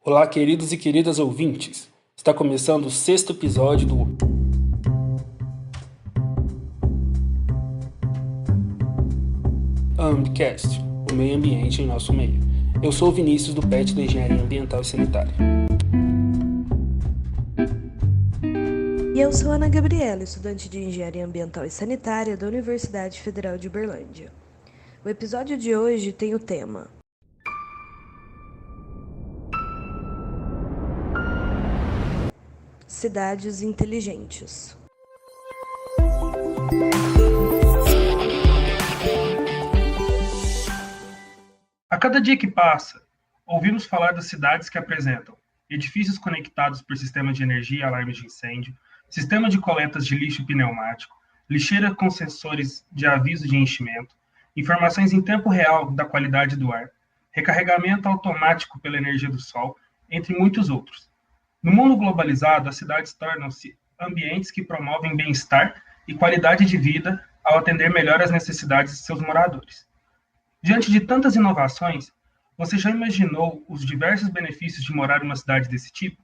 Olá, queridos e queridas ouvintes. Está começando o 6º episódio do Ambicast, o meio ambiente em nosso meio. Eu sou o Vinícius do PET da Engenharia Ambiental e Sanitária. E eu sou Ana Gabriela, estudante de Engenharia Ambiental e Sanitária da Universidade Federal de Uberlândia. O episódio de hoje tem o tema Cidades Inteligentes. A cada dia que passa, ouvimos falar das cidades que apresentam edifícios conectados por sistemas de energia e alarmes de incêndio, sistema de coletas de lixo pneumático, lixeira com sensores de aviso de enchimento, informações em tempo real da qualidade do ar, recarregamento automático pela energia do sol, entre muitos outros. No mundo globalizado, as cidades tornam-se ambientes que promovem bem-estar e qualidade de vida ao atender melhor às necessidades de seus moradores. Diante de tantas inovações, você já imaginou os diversos benefícios de morar em uma cidade desse tipo?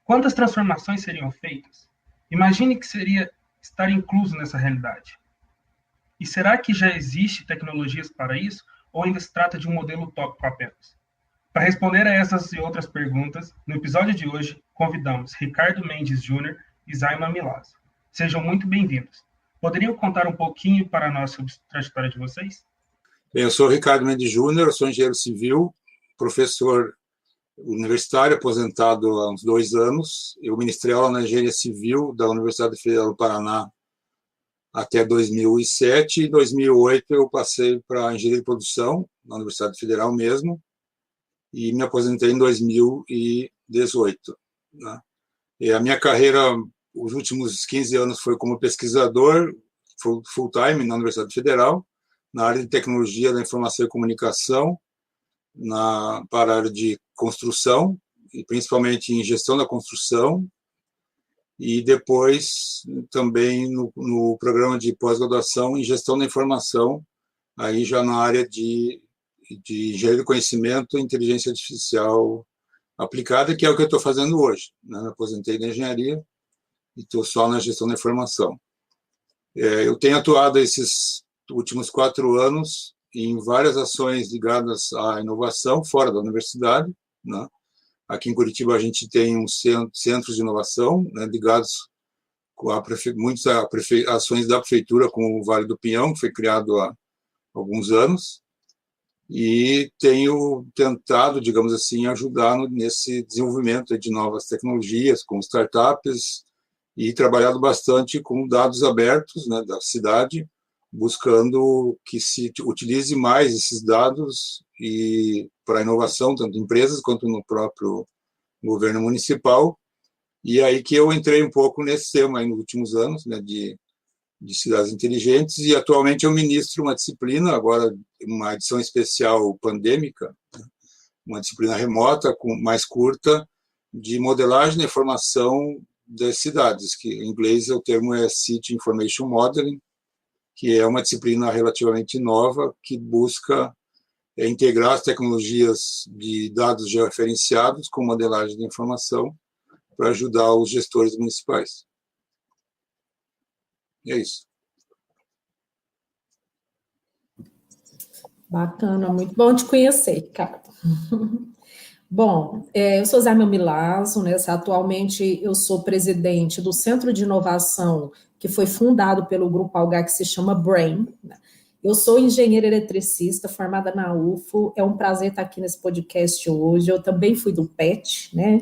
Quantas transformações seriam feitas? Imagine que seria estar incluso nessa realidade. E será que já existe tecnologias para isso, ou ainda se trata de um modelo utópico apenas? Para responder a essas e outras perguntas, no episódio de hoje, convidamos Ricardo Mendes Júnior e Zaima Milazzo. Sejam muito bem-vindos. Poderiam contar um pouquinho para nós sobre a trajetória de vocês? Eu sou Ricardo Mendes Júnior, sou engenheiro civil, professor universitário, aposentado há uns 2 anos. Eu ministrei aula na engenharia civil da Universidade Federal do Paraná até 2007. Em 2008, eu passei para a engenharia de produção, na Universidade Federal mesmo, e me aposentei em 2018. Né? E a minha carreira, os últimos 15 anos, foi como pesquisador full-time na Universidade Federal, na área de tecnologia da informação e comunicação, para a área de construção, e principalmente em gestão da construção, e depois também no programa de pós-graduação em gestão da informação, aí já na área de engenharia do conhecimento e inteligência artificial aplicada, que é o que eu estou fazendo hoje. Né? Me aposentei da engenharia e estou só na gestão da informação. Eu tenho atuado esses últimos 4 anos em várias ações ligadas à inovação fora da universidade. Né? Aqui em Curitiba a gente tem uns centros de inovação, né, ligados com muitas ações da prefeitura, como o Vale do Pinhão, que foi criado há alguns anos, e tenho tentado, digamos assim, ajudar nesse desenvolvimento de novas tecnologias, com startups, e trabalhado bastante com dados abertos, né, da cidade, buscando que se utilize mais esses dados e para a inovação, tanto em empresas quanto no próprio governo municipal. E aí que eu entrei um pouco nesse tema aí nos últimos anos, né, de cidades inteligentes, e atualmente eu ministro uma disciplina, agora uma edição especial pandêmica, uma disciplina remota, mais curta, de modelagem da informação das cidades, que em inglês o termo é City Information Modeling, que é uma disciplina relativamente nova, que busca integrar as tecnologias de dados georreferenciados com modelagem de informação para ajudar os gestores municipais. E é isso. Bacana, muito bom te conhecer, Ricardo. Bom, eu sou Zaima Milazzo, né? Atualmente eu sou presidente do Centro de Inovação que foi fundado pelo Grupo Algar, que se chama BRAIN. Eu sou engenheira eletricista, formada na UFO, é um prazer estar aqui nesse podcast hoje. Eu também fui do PET, né?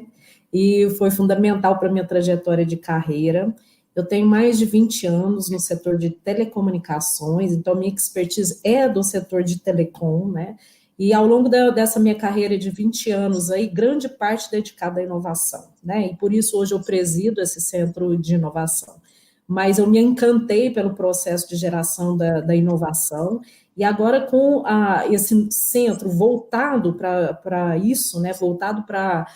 E foi fundamental para a minha trajetória de carreira. Eu tenho mais de 20 anos no setor de telecomunicações, então minha expertise é do setor de telecom, né? E ao longo dessa minha carreira de 20 anos, aí, grande parte dedicada à inovação, né? E por isso hoje eu presido esse centro de inovação. Mas eu me encantei pelo processo de geração da inovação, e agora com esse centro voltado para isso, né? Voltado para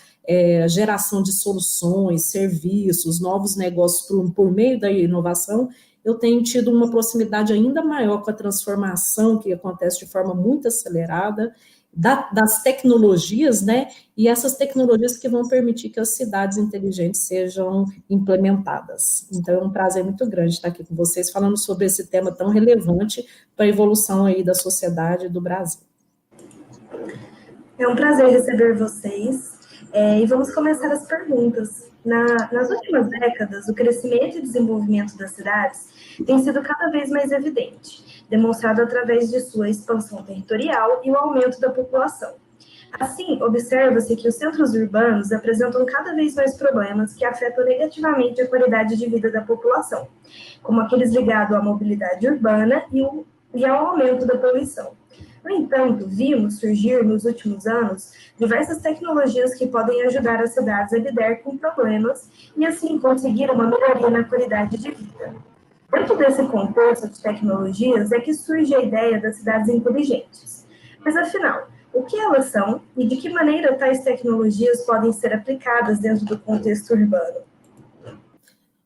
geração de soluções, serviços, novos negócios por meio da inovação, eu tenho tido uma proximidade ainda maior com a transformação que acontece de forma muito acelerada das tecnologias, né? E essas tecnologias que vão permitir que as cidades inteligentes sejam implementadas. Então, é um prazer muito grande estar aqui com vocês, falando sobre esse tema tão relevante para a evolução aí da sociedade do Brasil. É um prazer receber vocês, e vamos começar as perguntas. Nas últimas décadas, o crescimento e desenvolvimento das cidades tem sido cada vez mais evidente, demonstrado através de sua expansão territorial e o aumento da população. Assim, observa-se que os centros urbanos apresentam cada vez mais problemas que afetam negativamente a qualidade de vida da população, como aqueles ligados à mobilidade urbana e ao aumento da poluição. No entanto, vimos surgir nos últimos anos diversas tecnologias que podem ajudar as cidades a lidar com problemas e assim conseguir uma melhoria na qualidade de vida. Dentro desse contexto de tecnologias é que surge a ideia das cidades inteligentes. Mas afinal, o que elas são e de que maneira tais tecnologias podem ser aplicadas dentro do contexto urbano?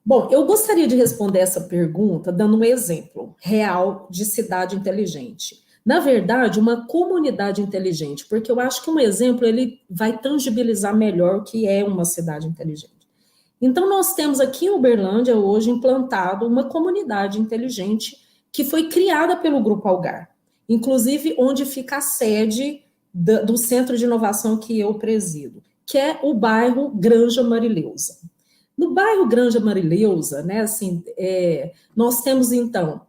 Bom, eu gostaria de responder essa pergunta dando um exemplo real de cidade inteligente. Na verdade, uma comunidade inteligente, porque eu acho que um exemplo ele vai tangibilizar melhor o que é uma cidade inteligente. Então, nós temos aqui em Uberlândia, hoje, implantado uma comunidade inteligente que foi criada pelo Grupo Algar, inclusive onde fica a sede do Centro de Inovação que eu presido, que é o bairro Granja Marileusa. No bairro Granja Marileusa, né, assim, nós temos, então,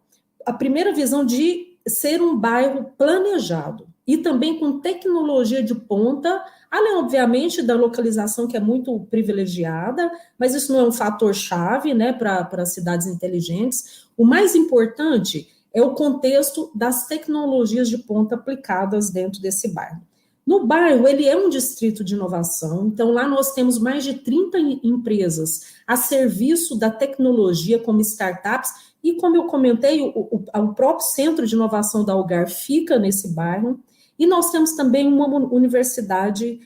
a primeira visão de ser um bairro planejado e também com tecnologia de ponta, além, obviamente, da localização que é muito privilegiada, mas isso não é um fator-chave, né, para cidades inteligentes. O mais importante é o contexto das tecnologias de ponta aplicadas dentro desse bairro. No bairro, ele é um distrito de inovação, então lá nós temos mais de 30 empresas a serviço da tecnologia como startups, e como eu comentei, o próprio Centro de Inovação da Algar fica nesse bairro, e nós temos também uma universidade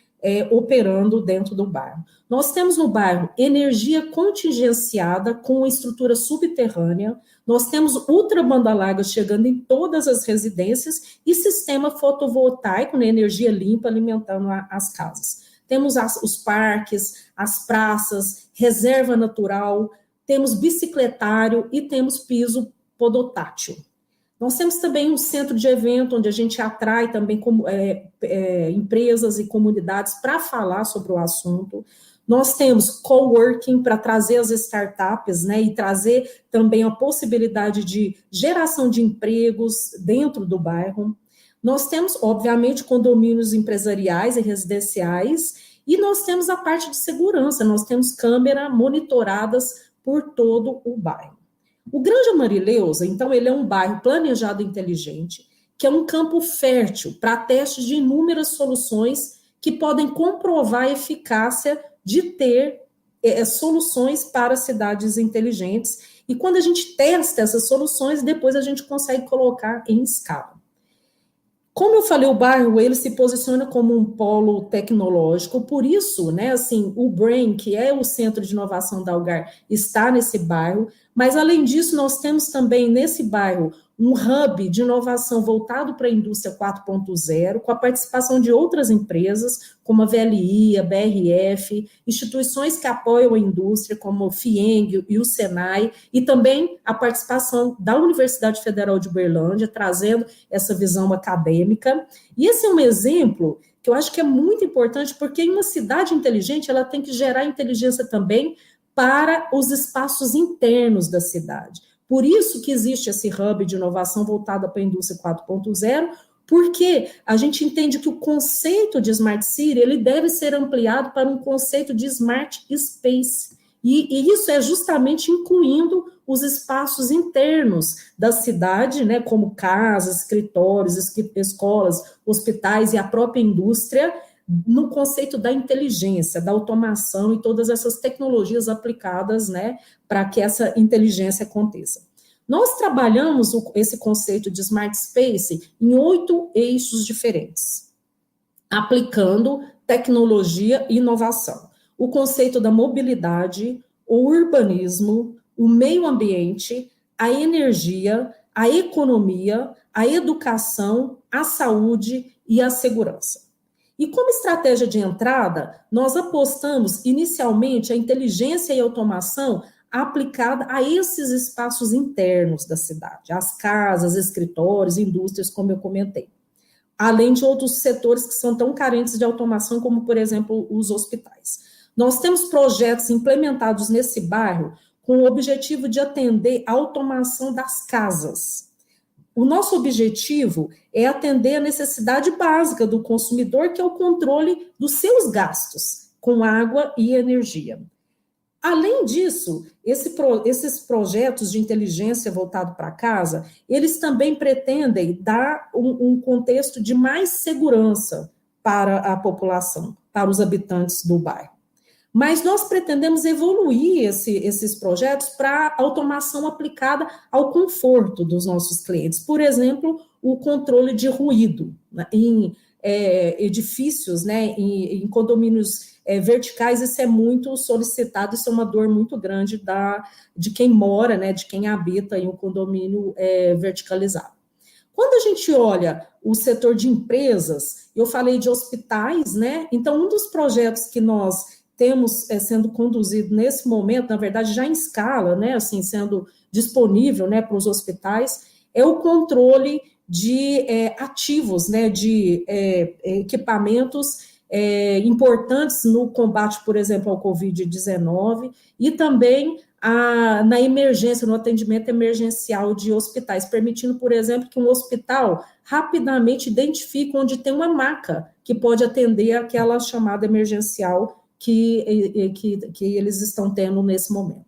operando dentro do bairro. Nós temos no bairro energia contingenciada com estrutura subterrânea, nós temos ultrabanda larga chegando em todas as residências e sistema fotovoltaico, né, energia limpa alimentando as casas. Temos os parques, as praças, reserva natural, temos bicicletário e temos piso podotátil. Nós temos também um centro de evento, onde a gente atrai também empresas e comunidades para falar sobre o assunto. Nós temos coworking para trazer as startups, né, e trazer também a possibilidade de geração de empregos dentro do bairro. Nós temos, obviamente, condomínios empresariais e residenciais, e nós temos a parte de segurança, nós temos câmeras monitoradas por todo o bairro. O Granja Marileusa, então, ele é um bairro planejado inteligente, que é um campo fértil para testes de inúmeras soluções que podem comprovar a eficácia de ter soluções para cidades inteligentes. E quando a gente testa essas soluções, depois a gente consegue colocar em escala. Como eu falei, o bairro ele se posiciona como um polo tecnológico, por isso, né, assim, o BRAIN, que é o Centro de Inovação da Algar, está nesse bairro, mas além disso, nós temos também nesse bairro um hub de inovação voltado para a indústria 4.0, com a participação de outras empresas, como a VLI, a BRF, instituições que apoiam a indústria, como o FIENG e o SENAI, e também a participação da Universidade Federal de Uberlândia, trazendo essa visão acadêmica. E esse é um exemplo que eu acho que é muito importante, porque em uma cidade inteligente, ela tem que gerar inteligência também para os espaços internos da cidade. Por isso que existe esse hub de inovação voltado para a indústria 4.0, porque a gente entende que o conceito de Smart City ele deve ser ampliado para um conceito de Smart Space. E isso é justamente incluindo os espaços internos da cidade, né, como casas, escritórios, escolas, hospitais e a própria indústria, no conceito da inteligência, da automação e todas essas tecnologias aplicadas, né, para que essa inteligência aconteça. Nós trabalhamos esse conceito de Smart Space em 8 eixos diferentes, aplicando tecnologia e inovação. O conceito da mobilidade, o urbanismo, o meio ambiente, a energia, a economia, a educação, a saúde e a segurança. E como estratégia de entrada, nós apostamos inicialmente a inteligência e automação aplicada a esses espaços internos da cidade, as casas, escritórios, indústrias, como eu comentei. Além de outros setores que são tão carentes de automação, como, por exemplo, os hospitais. Nós temos projetos implementados nesse bairro com o objetivo de atender a automação das casas. O nosso objetivo é atender a necessidade básica do consumidor, que é o controle dos seus gastos com água e energia. Além disso, esses projetos de inteligência voltado para casa, eles também pretendem dar um contexto de mais segurança para a população, para os habitantes do bairro. Mas nós pretendemos evoluir esses projetos para automação aplicada ao conforto dos nossos clientes. Por exemplo, o controle de ruído, né, em edifícios, né, em condomínios verticais. Isso é muito solicitado, isso é uma dor muito grande de quem mora, né, de quem habita em um condomínio verticalizado. Quando a gente olha o setor de empresas, eu falei de hospitais, né? Então, um dos projetos que nós temos sendo conduzido nesse momento, na verdade, já em escala, né, assim, sendo disponível, né, para os hospitais, é o controle de ativos, né, de equipamentos importantes no combate, por exemplo, ao Covid-19, e também na emergência, no atendimento emergencial de hospitais, permitindo, por exemplo, que um hospital rapidamente identifique onde tem uma maca que pode atender aquela chamada emergencial que eles estão tendo nesse momento.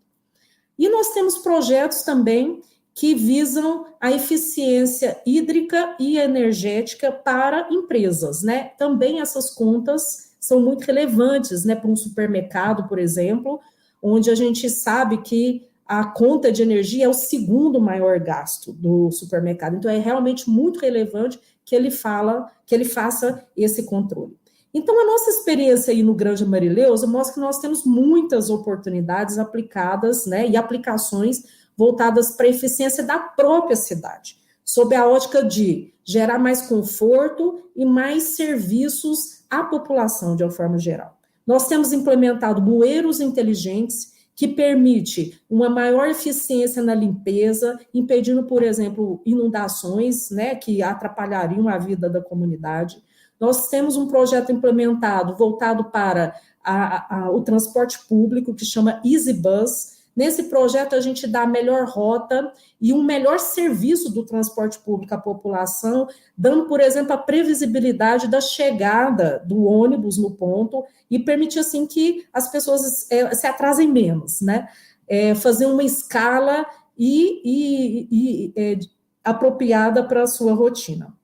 E nós temos projetos também que visam a eficiência hídrica e energética para empresas, né? Também essas contas são muito relevantes, né, para um supermercado, por exemplo, onde a gente sabe que a conta de energia é o segundo maior gasto do supermercado. Então, é realmente muito relevante que ele faça esse controle. Então, a nossa experiência aí no Grande Marileuza mostra que nós temos muitas oportunidades aplicadas, né, e aplicações voltadas para a eficiência da própria cidade, sob a ótica de gerar mais conforto e mais serviços à população de uma forma geral. Nós temos implementado bueiros inteligentes que permite uma maior eficiência na limpeza, impedindo, por exemplo, inundações, né, que atrapalhariam a vida da comunidade. Nós temos um projeto implementado voltado para o transporte público, que chama Easy Bus. Nesse projeto, a gente dá a melhor rota e um melhor serviço do transporte público à população, dando, por exemplo, a previsibilidade da chegada do ônibus no ponto e permitir, assim, que as pessoas se atrasem menos, né? Fazer uma escala apropriada para a sua rotina.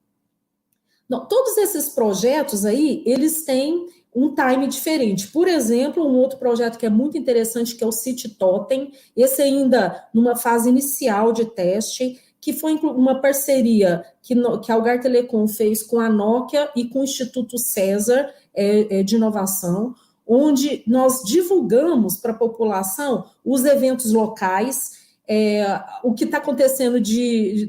Não, todos esses projetos aí, eles têm um time diferente. Por exemplo, um outro projeto que é muito interessante, que é o City Totem, esse ainda numa fase inicial de teste, que foi uma parceria que a Algar Telecom fez com a Nokia e com o Instituto César de Inovação, onde nós divulgamos para a população os eventos locais, o que está acontecendo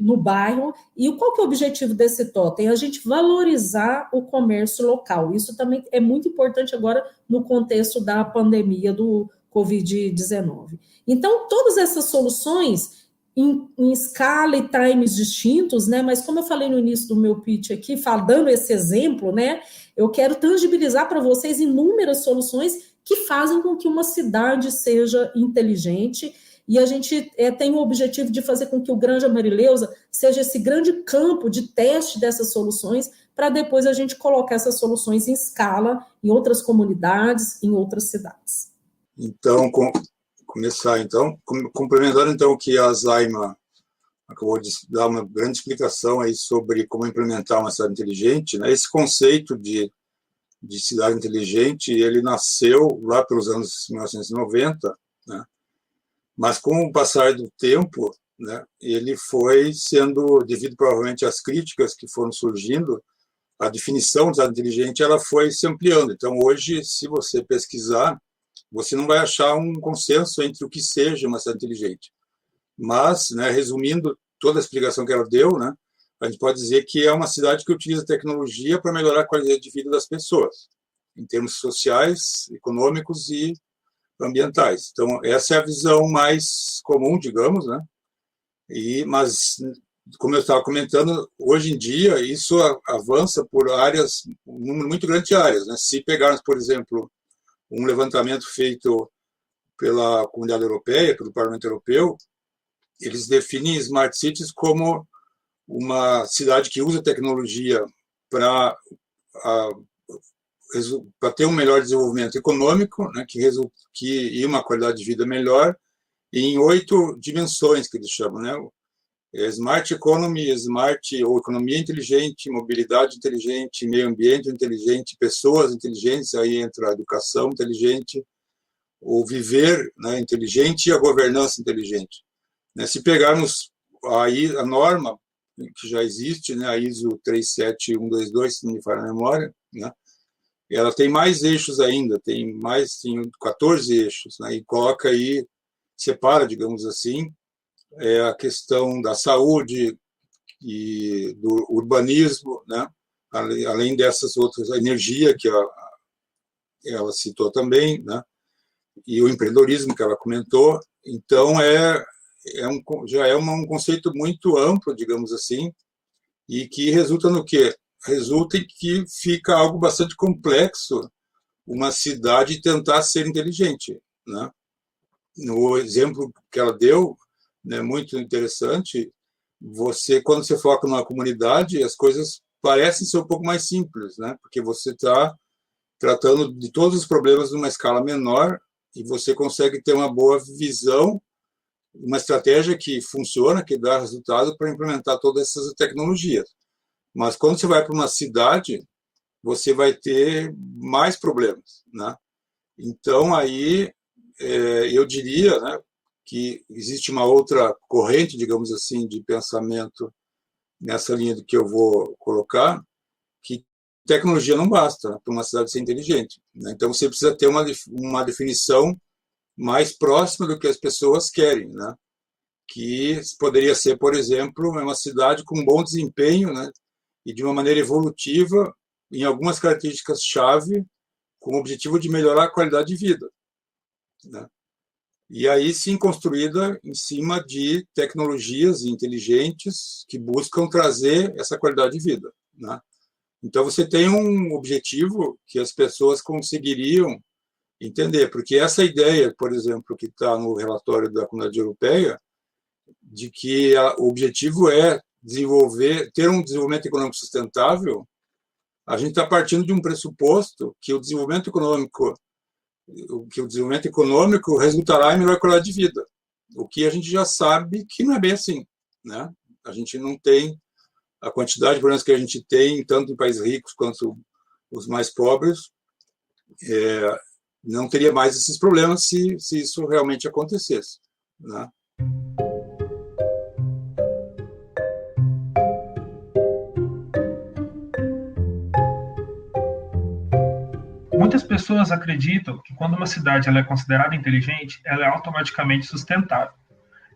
no bairro, e qual que é o objetivo desse totem? A gente valorizar o comércio local. Isso também é muito importante agora no contexto da pandemia do Covid-19. Então, todas essas soluções em escala e times distintos, né? Mas como eu falei no início do meu pitch aqui, dando esse exemplo, né? Eu quero tangibilizar para vocês inúmeras soluções que fazem com que uma cidade seja inteligente. E a gente tem o objetivo de fazer com que o Granja Marileuza seja esse grande campo de teste dessas soluções, para depois a gente colocar essas soluções em escala em outras comunidades, em outras cidades. Então, começar, então, complementando, então, o que a Zaima acabou de dar uma grande explicação aí sobre como implementar uma cidade inteligente, né? Esse conceito de cidade inteligente, ele nasceu lá pelos anos 1990, né? Mas com o passar do tempo, né, ele foi sendo, devido provavelmente às críticas que foram surgindo, a definição de cidade inteligente ela foi se ampliando. Então, hoje, se você pesquisar, você não vai achar um consenso entre o que seja uma cidade inteligente. Mas, né, resumindo toda a explicação que ela deu, né, a gente pode dizer que é uma cidade que utiliza tecnologia para melhorar a qualidade de vida das pessoas, em termos sociais, econômicos e ambientais. Então, essa é a visão mais comum, digamos, né? Mas, como eu estava comentando, hoje em dia, isso avança por áreas, um número muito grande de áreas, né? Se pegarmos, por exemplo, um levantamento feito pela Comunidade Europeia, pelo Parlamento Europeu, eles definem Smart Cities como uma cidade que usa tecnologia para ter um melhor desenvolvimento econômico, né, e uma qualidade de vida melhor, em 8 dimensões que eles chamam, né? Smart Economy, ou economia inteligente, mobilidade inteligente, meio ambiente inteligente, pessoas inteligentes, aí entra a educação inteligente, o viver, né, inteligente, e a governança inteligente. Né? Se pegarmos aí a norma que já existe, né, a ISO 37122, se não me falha a memória, né, ela tem mais eixos ainda, tem 14 eixos, né, e coloca aí, separa, digamos assim, a questão da saúde e do urbanismo, né, além dessas outras, a energia, que ela citou também, né, e o empreendedorismo, que ela comentou. Então, já é um conceito muito amplo, digamos assim, e que resulta no quê? Resulta em que fica algo bastante complexo uma cidade tentar ser inteligente, né? No exemplo que ela deu, né, muito interessante, quando você foca numa comunidade, as coisas parecem ser um pouco mais simples, né? Porque você está tratando de todos os problemas numa escala menor e você consegue ter uma boa visão, uma estratégia que funciona, que dá resultado para implementar todas essas tecnologias. Mas quando você vai para uma cidade, você vai ter mais problemas, né? Então, aí, eu diria, né, que existe uma outra corrente, digamos assim, de pensamento nessa linha do que eu vou colocar, que tecnologia não basta, né, para uma cidade ser inteligente, né? Então, você precisa ter uma definição mais próxima do que as pessoas querem, né? Que poderia ser, por exemplo, uma cidade com bom desempenho, né, e de uma maneira evolutiva, em algumas características-chave, com o objetivo de melhorar a qualidade de vida, né? E aí sim construída em cima de tecnologias inteligentes que buscam trazer essa qualidade de vida, né? Então você tem um objetivo que as pessoas conseguiriam entender, porque essa ideia, por exemplo, que está no relatório da Comunidade Europeia, de que o objetivo é ter um desenvolvimento econômico sustentável, a gente está partindo de um pressuposto que o desenvolvimento econômico resultará em melhor qualidade de vida, o que a gente já sabe que não é bem assim, né? A gente não tem a quantidade de problemas que a gente tem, tanto em países ricos quanto os mais pobres, não teria mais esses problemas se isso realmente acontecesse, né? Muitas pessoas acreditam que quando uma cidade ela é considerada inteligente, ela é automaticamente sustentável.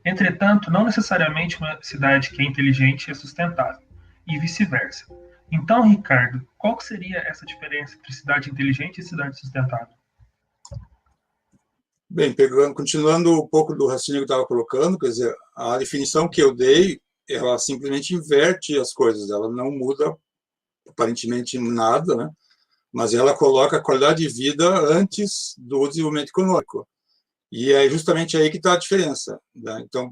Entretanto, não necessariamente uma cidade que é inteligente é sustentável, e vice-versa. Então, Ricardo, qual seria essa diferença entre cidade inteligente e cidade sustentável? Bem, continuando um pouco do raciocínio que eu estava colocando, quer dizer, a definição que eu dei, ela simplesmente inverte as coisas, ela não muda aparentemente nada, né? Mas ela coloca a qualidade de vida antes do desenvolvimento econômico. E é justamente aí que está a diferença, né? Então,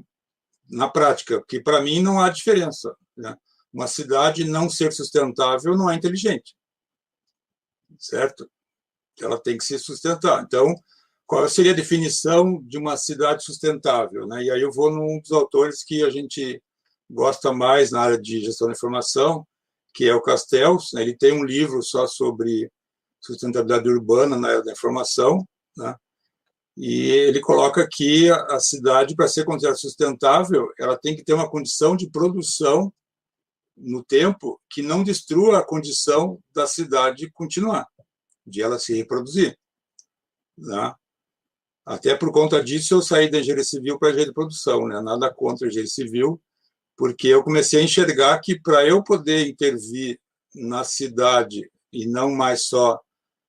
na prática, que para mim não há diferença, né? Uma cidade não ser sustentável não é inteligente, certo? Ela tem que se sustentar. Então, qual seria a definição de uma cidade sustentável, né? E aí eu vou num dos autores que a gente gosta mais na área de gestão da informação, que é o Castells, né? Ele tem um livro só sobre sustentabilidade urbana na área da informação, né? E ele coloca que a cidade, para ser considerada sustentável, ela tem que ter uma condição de produção no tempo que não destrua a condição da cidade continuar, de ela se reproduzir, né? Até por conta disso, eu saí da engenharia civil para a engenharia de produção, né? Nada contra a engenharia civil, porque eu comecei a enxergar que para eu poder intervir na cidade e não mais só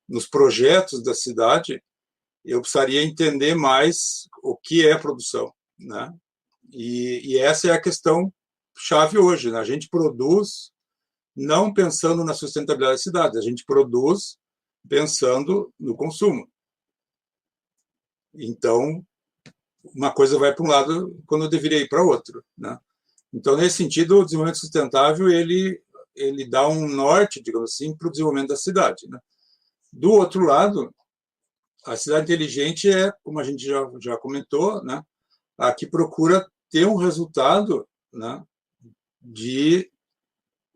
nos projetos da cidade, eu precisaria entender mais o que é produção, né? E essa é a questão chave hoje, né? A gente produz não pensando na sustentabilidade da cidade, a gente produz pensando no consumo. Então, uma coisa vai para um lado quando eu deveria ir para outro, né? Então, nesse sentido, o desenvolvimento sustentável ele dá um norte, digamos assim, para o desenvolvimento da cidade, né? Do outro lado, a cidade inteligente é, como a gente já comentou, né, a que procura ter um resultado, né, de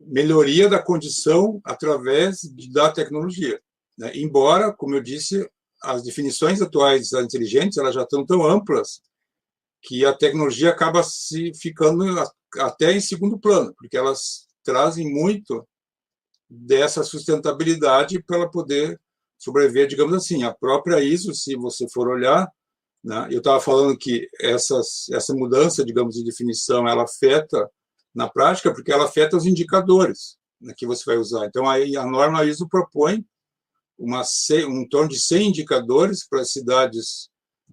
melhoria da condição através da tecnologia, né? Embora, como eu disse, as definições atuais de cidades inteligentes elas já estão tão amplas que a tecnologia acaba se ficando até em segundo plano, porque elas trazem muito dessa sustentabilidade para ela poder sobreviver, digamos assim. A própria ISO, se você for olhar, né, eu estava falando que essa mudança, digamos, de definição, ela afeta na prática, porque ela afeta os indicadores, né, que você vai usar. Então, aí a norma ISO propõe um torno de 100 indicadores para as cidades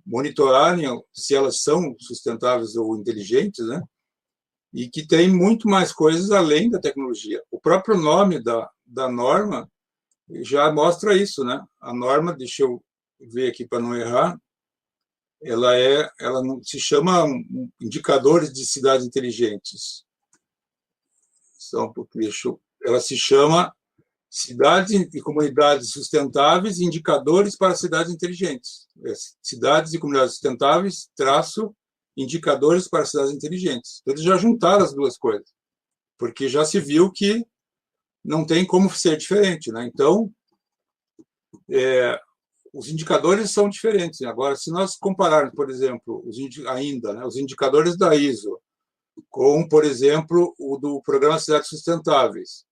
monitorarem se elas são sustentáveis ou inteligentes, né? E que tem muito mais coisas além da tecnologia. O próprio nome da norma já mostra isso, né? A norma, deixa eu ver aqui para não errar, ela não se chama Indicadores de Cidades Inteligentes. Ela se chama Cidades e Comunidades Sustentáveis, Indicadores para Cidades Inteligentes. Cidades e Comunidades Sustentáveis, indicadores para cidades inteligentes. Então, eles já juntaram as duas coisas, porque já se viu que não tem como ser diferente, né? Então, os indicadores são diferentes. Agora, se nós compararmos, por exemplo, os indicadores da ISO com, por exemplo, o do Programa Cidades Sustentáveis,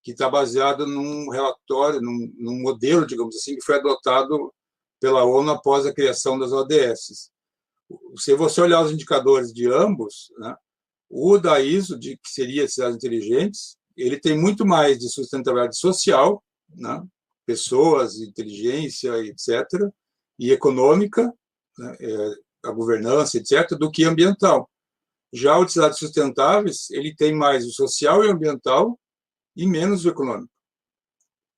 que está baseado num relatório, num modelo, digamos assim, que foi adotado pela ONU após a criação das ODS. Se você olhar os indicadores de ambos, né, o da ISO, que seria cidades inteligentes, ele tem muito mais de sustentabilidade social, né, pessoas, inteligência, etc., e econômica, né, a governança, etc., do que ambiental. Já o de cidades sustentáveis, ele tem mais o social e o ambiental e menos o econômico.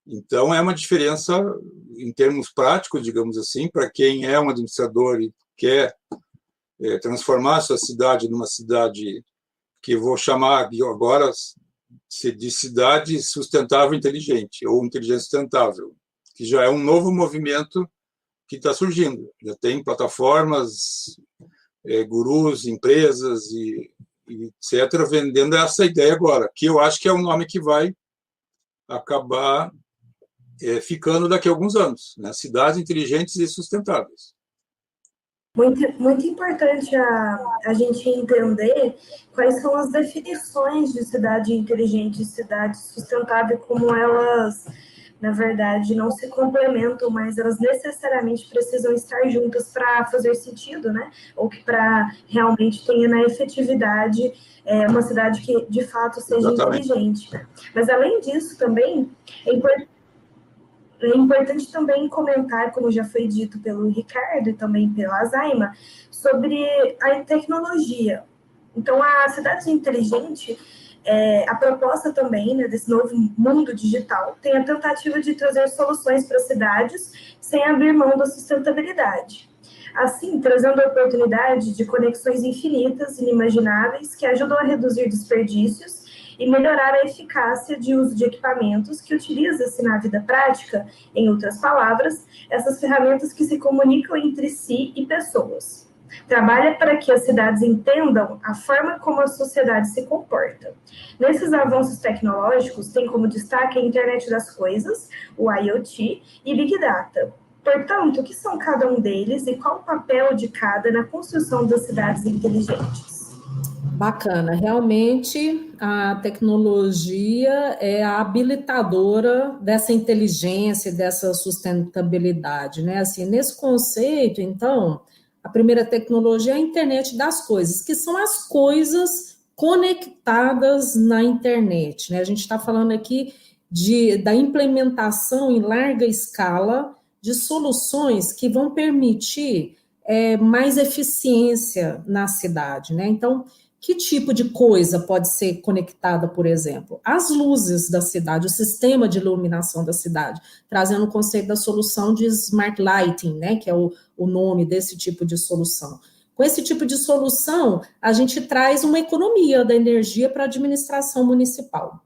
Então, é uma diferença em termos práticos, digamos assim, para quem é um administrador e quer transformar a sua cidade numa cidade que eu vou chamar agora de cidade sustentável inteligente, ou inteligência sustentável, que já é um novo movimento que está surgindo. Já tem plataformas, gurus, empresas e etc., vendendo essa ideia agora, que eu acho que é um nome que vai acabar ficando daqui a alguns anos, né? Cidades inteligentes e sustentáveis. Muito importante a gente entender quais são as definições de cidade inteligente e cidade sustentável, como elas, na verdade, não se complementam, mas elas necessariamente precisam estar juntas para fazer sentido, né? Ou que para realmente tenha na efetividade uma cidade que, de fato, seja inteligente. Mas, além disso, também é importante também comentar, como já foi dito pelo Ricardo e também pela Zaima, sobre a tecnologia. Então, a cidade inteligente, a proposta também, né, desse novo mundo digital, tem a tentativa de trazer soluções para as cidades sem abrir mão da sustentabilidade. Assim, trazendo a oportunidade de conexões infinitas, inimagináveis, que ajudam a reduzir desperdícios e melhorar a eficácia de uso de equipamentos que utiliza-se na vida prática, em outras palavras, essas ferramentas que se comunicam entre si e pessoas. Trabalha para que as cidades entendam a forma como a sociedade se comporta. Nesses avanços tecnológicos, tem como destaque a internet das coisas, o IoT e Big Data. Portanto, o que são cada um deles e qual o papel de cada na construção das cidades inteligentes? Bacana, realmente a tecnologia é a habilitadora dessa inteligência, dessa sustentabilidade, né? Assim, nesse conceito, então, a primeira tecnologia é a internet das coisas, que são as coisas conectadas na internet, né? A gente está falando aqui da implementação em larga escala de soluções que vão permitir mais eficiência na cidade, né? Então, que tipo de coisa pode ser conectada, por exemplo? As luzes da cidade, o sistema de iluminação da cidade, trazendo o conceito da solução de smart lighting, né? Que é o nome desse tipo de solução. Com esse tipo de solução, a gente traz uma economia da energia para a administração municipal.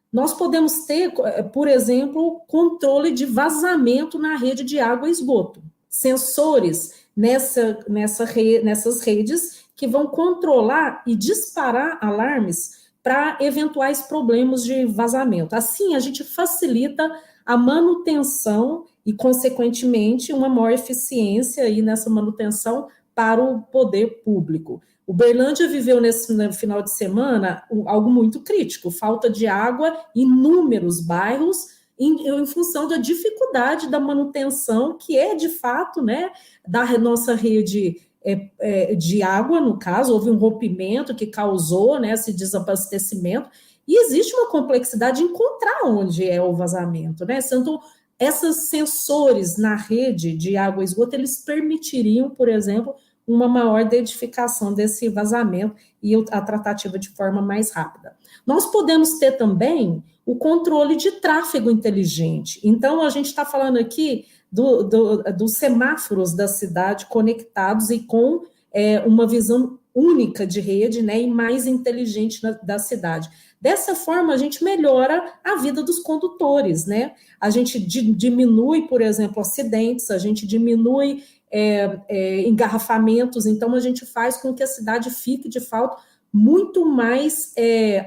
Nós podemos ter, por exemplo, controle de vazamento na rede de água e esgoto. Sensores nessas redes que vão controlar e disparar alarmes para eventuais problemas de vazamento. Assim, a gente facilita a manutenção e, consequentemente, uma maior eficiência aí nessa manutenção para o poder público. Uberlândia viveu no final de semana algo muito crítico, falta de água em inúmeros bairros, em função da dificuldade da manutenção, que é, de fato, né, da nossa rede de água, no caso, houve um rompimento que causou, né, esse desabastecimento, e existe uma complexidade de encontrar onde é o vazamento, né? Então, esses sensores na rede de água e esgoto, eles permitiriam, por exemplo, uma maior identificação desse vazamento e a tratativa de forma mais rápida. Nós podemos ter também o controle de tráfego inteligente. Então, a gente está falando aqui dos semáforos da cidade conectados e com uma visão única de rede, né, e mais inteligente da cidade. Dessa forma, a gente melhora a vida dos condutores, né? A gente diminui, por exemplo, acidentes, a gente diminui engarrafamentos, então a gente faz com que a cidade fique, de fato, muito mais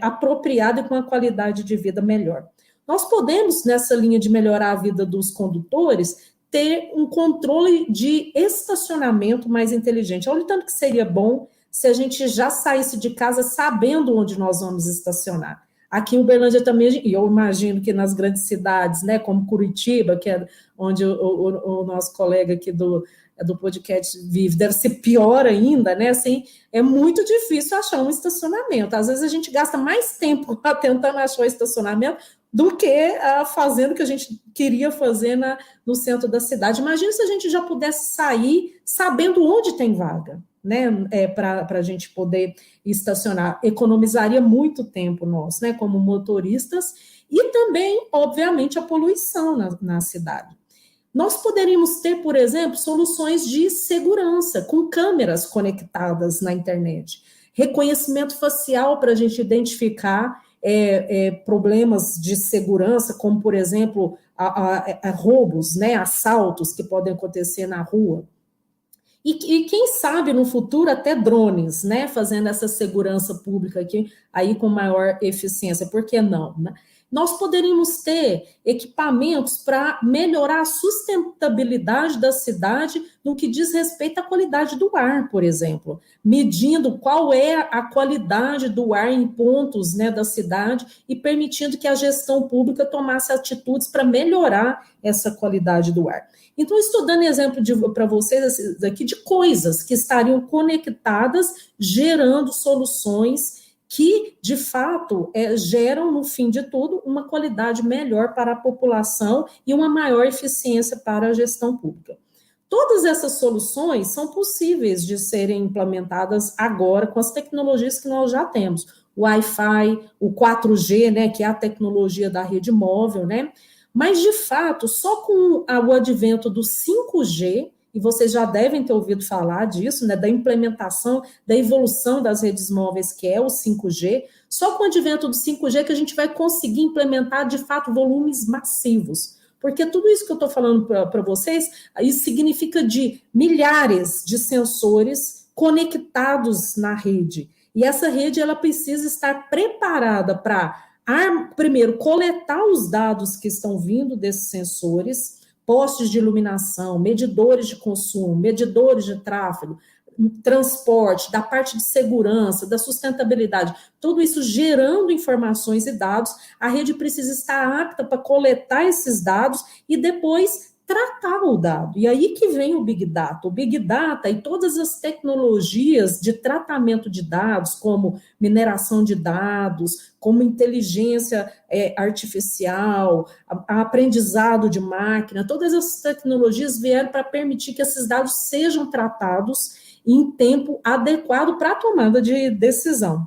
apropriada e com a qualidade de vida melhor. Nós podemos, nessa linha de melhorar a vida dos condutores, ter um controle de estacionamento mais inteligente. Olha o tanto que seria bom se a gente já saísse de casa sabendo onde nós vamos estacionar. Aqui em Uberlândia também, e eu imagino que nas grandes cidades, né, como Curitiba, que é onde o nosso colega aqui do podcast vive, deve ser pior ainda, né? Assim, é muito difícil achar um estacionamento. Às vezes a gente gasta mais tempo tentando achar o estacionamento do que fazendo o que a gente queria fazer no centro da cidade. Imagina se a gente já pudesse sair sabendo onde tem vaga, né? Para a gente poder estacionar. Economizaria muito tempo nosso, né? Como motoristas, e também, obviamente, a poluição na cidade. Nós poderíamos ter, por exemplo, soluções de segurança, com câmeras conectadas na internet, reconhecimento facial para a gente identificar problemas de segurança, como, por exemplo, roubos, né, assaltos que podem acontecer na rua. E quem sabe, no futuro, até drones, né, fazendo essa segurança pública aqui, aí com maior eficiência. Por que não, né? Nós poderíamos ter equipamentos para melhorar a sustentabilidade da cidade no que diz respeito à qualidade do ar, por exemplo, medindo qual é a qualidade do ar em pontos, né, da cidade e permitindo que a gestão pública tomasse atitudes para melhorar essa qualidade do ar. Então, estou dando exemplo para vocês aqui de coisas que estariam conectadas, gerando soluções que, de fato, geram, no fim de tudo, uma qualidade melhor para a população e uma maior eficiência para a gestão pública. Todas essas soluções são possíveis de serem implementadas agora com as tecnologias que nós já temos. O Wi-Fi, o 4G, né, que é a tecnologia da rede móvel, né? Mas, de fato, só com o advento do 5G, e vocês já devem ter ouvido falar disso, né, da implementação, da evolução das redes móveis, que é o 5G, só com o advento do 5G que a gente vai conseguir implementar, de fato, volumes massivos. Porque tudo isso que eu estou falando para vocês, isso significa de milhares de sensores conectados na rede. E essa rede, ela precisa estar preparada para, primeiro, coletar os dados que estão vindo desses sensores, postes de iluminação, medidores de consumo, medidores de tráfego, transporte, da parte de segurança, da sustentabilidade, tudo isso gerando informações e dados. A rede precisa estar apta para coletar esses dados e depois tratar o dado. E aí que vem o Big Data. O Big Data e todas as tecnologias de tratamento de dados, como mineração de dados, como inteligência artificial, aprendizado de máquina, todas essas tecnologias vieram para permitir que esses dados sejam tratados em tempo adequado para a tomada de decisão.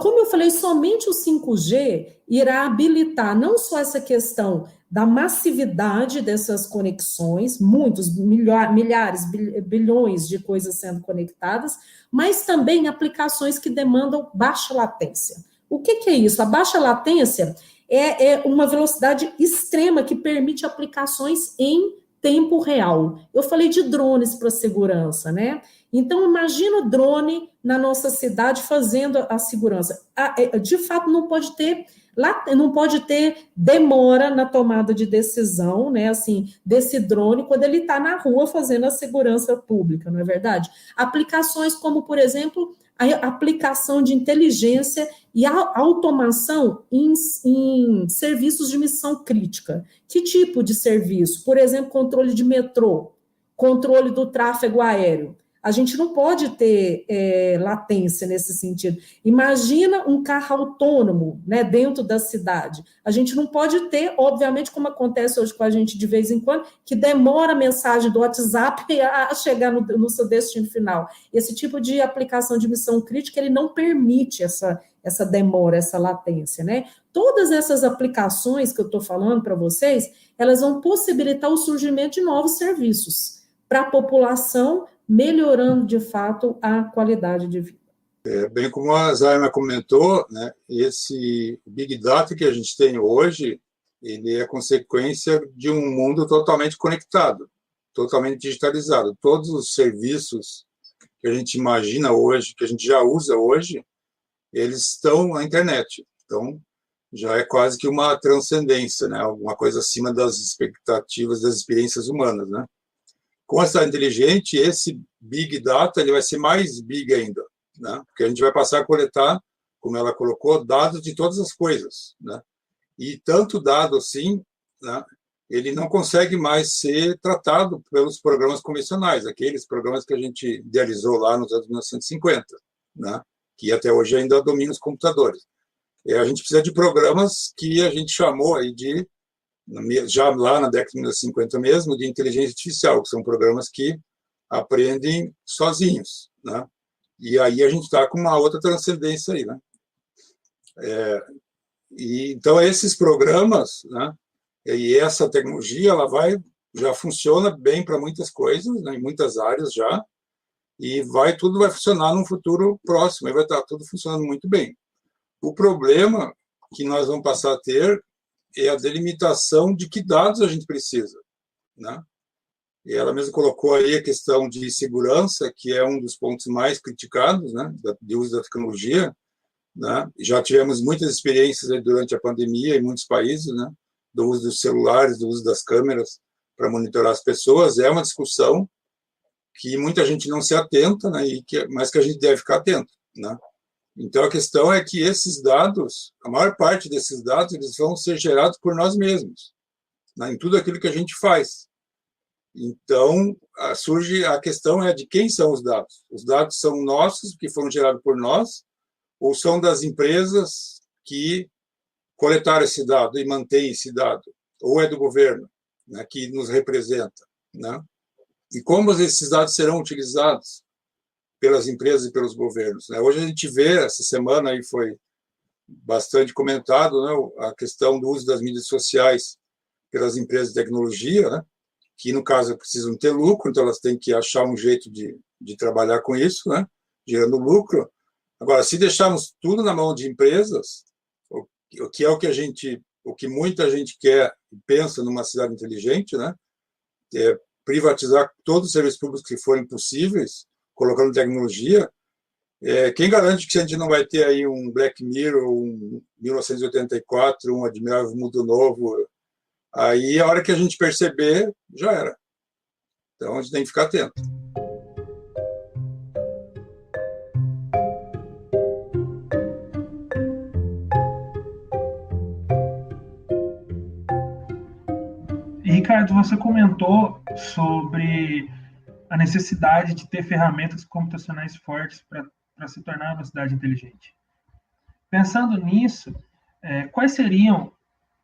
Como eu falei, somente o 5G irá habilitar não só essa questão da massividade dessas conexões, milhares, bilhões de coisas sendo conectadas, mas também aplicações que demandam baixa latência. O que é isso? A baixa latência é uma velocidade extrema que permite aplicações em tempo real. Eu falei de drones para segurança, né? Então, imagina o drone na nossa cidade fazendo a segurança. De fato, não pode ter demora na tomada de decisão, né? Assim, desse drone quando ele está na rua fazendo a segurança pública, não é verdade? Aplicações como, por exemplo, a aplicação de inteligência e a automação em serviços de missão crítica. Que tipo de serviço? Por exemplo, controle de metrô, controle do tráfego aéreo. A gente não pode ter latência nesse sentido. Imagina um carro autônomo, né, dentro da cidade. A gente não pode ter, obviamente, como acontece hoje com a gente de vez em quando, que demora a mensagem do WhatsApp a chegar no seu destino final. Esse tipo de aplicação de missão crítica, ele não permite essa demora, essa latência, né? Todas essas aplicações que eu estou falando para vocês, elas vão possibilitar o surgimento de novos serviços para a população, melhorando, de fato, a qualidade de vida. Bem como a Zaima comentou, né, esse Big Data que a gente tem hoje, ele é consequência de um mundo totalmente conectado, totalmente digitalizado. Todos os serviços que a gente imagina hoje, que a gente já usa hoje, eles estão na internet. Então, já é quase que uma transcendência, né, alguma coisa acima das expectativas, das experiências humanas, né? Com a cidade inteligente, esse Big Data ele vai ser mais big ainda, né? Porque a gente vai passar a coletar, como ela colocou, dados de todas as coisas, né? E tanto dado assim, né, ele não consegue mais ser tratado pelos programas convencionais, aqueles programas que a gente idealizou lá nos anos 1950, né? Que até hoje ainda dominam os computadores. A gente precisa de programas que a gente chamou aí de, já lá na década de 1950 mesmo, de inteligência artificial, que são programas que aprendem sozinhos, né? E aí a gente está com uma outra transcendência aí, né? Então, esses programas, né, e essa tecnologia, já funciona bem para muitas coisas, né, em muitas áreas já, e tudo vai funcionar num futuro próximo, e vai estar tudo funcionando muito bem. O problema que nós vamos passar a ter é a delimitação de que dados a gente precisa, né? E ela mesma colocou aí a questão de segurança, que é um dos pontos mais criticados, né, de uso da tecnologia, né? Já tivemos muitas experiências durante a pandemia em muitos países, né, do uso dos celulares, do uso das câmeras para monitorar as pessoas. É uma discussão que muita gente não se atenta, né, mas que a gente deve ficar atento, né? Então, a questão é que esses dados, a maior parte desses dados, eles vão ser gerados por nós mesmos, né, em tudo aquilo que a gente faz. Então, surge a questão de quem são os dados. Os dados são nossos, que foram gerados por nós, ou são das empresas que coletaram esse dado e mantêm esse dado, ou é do governo, né, que nos representa, né? E como esses dados serão utilizados pelas empresas e pelos governos, né? Hoje a gente vê, essa semana aí foi bastante comentado, né, a questão do uso das mídias sociais pelas empresas de tecnologia, né, que no caso precisam ter lucro, então elas têm que achar um jeito de trabalhar com isso, né, gerando lucro. Agora, se deixarmos tudo na mão de empresas, o que é o que muita gente quer e pensa numa cidade inteligente, né, é privatizar todos os serviços públicos que forem possíveis, colocando tecnologia. Quem garante que a gente não vai ter aí um Black Mirror, um 1984, um Admirável Mundo Novo? Aí, a hora que a gente perceber, já era. Então, a gente tem que ficar atento. Ricardo, você comentou sobre a necessidade de ter ferramentas computacionais fortes para se tornar uma cidade inteligente. Pensando nisso,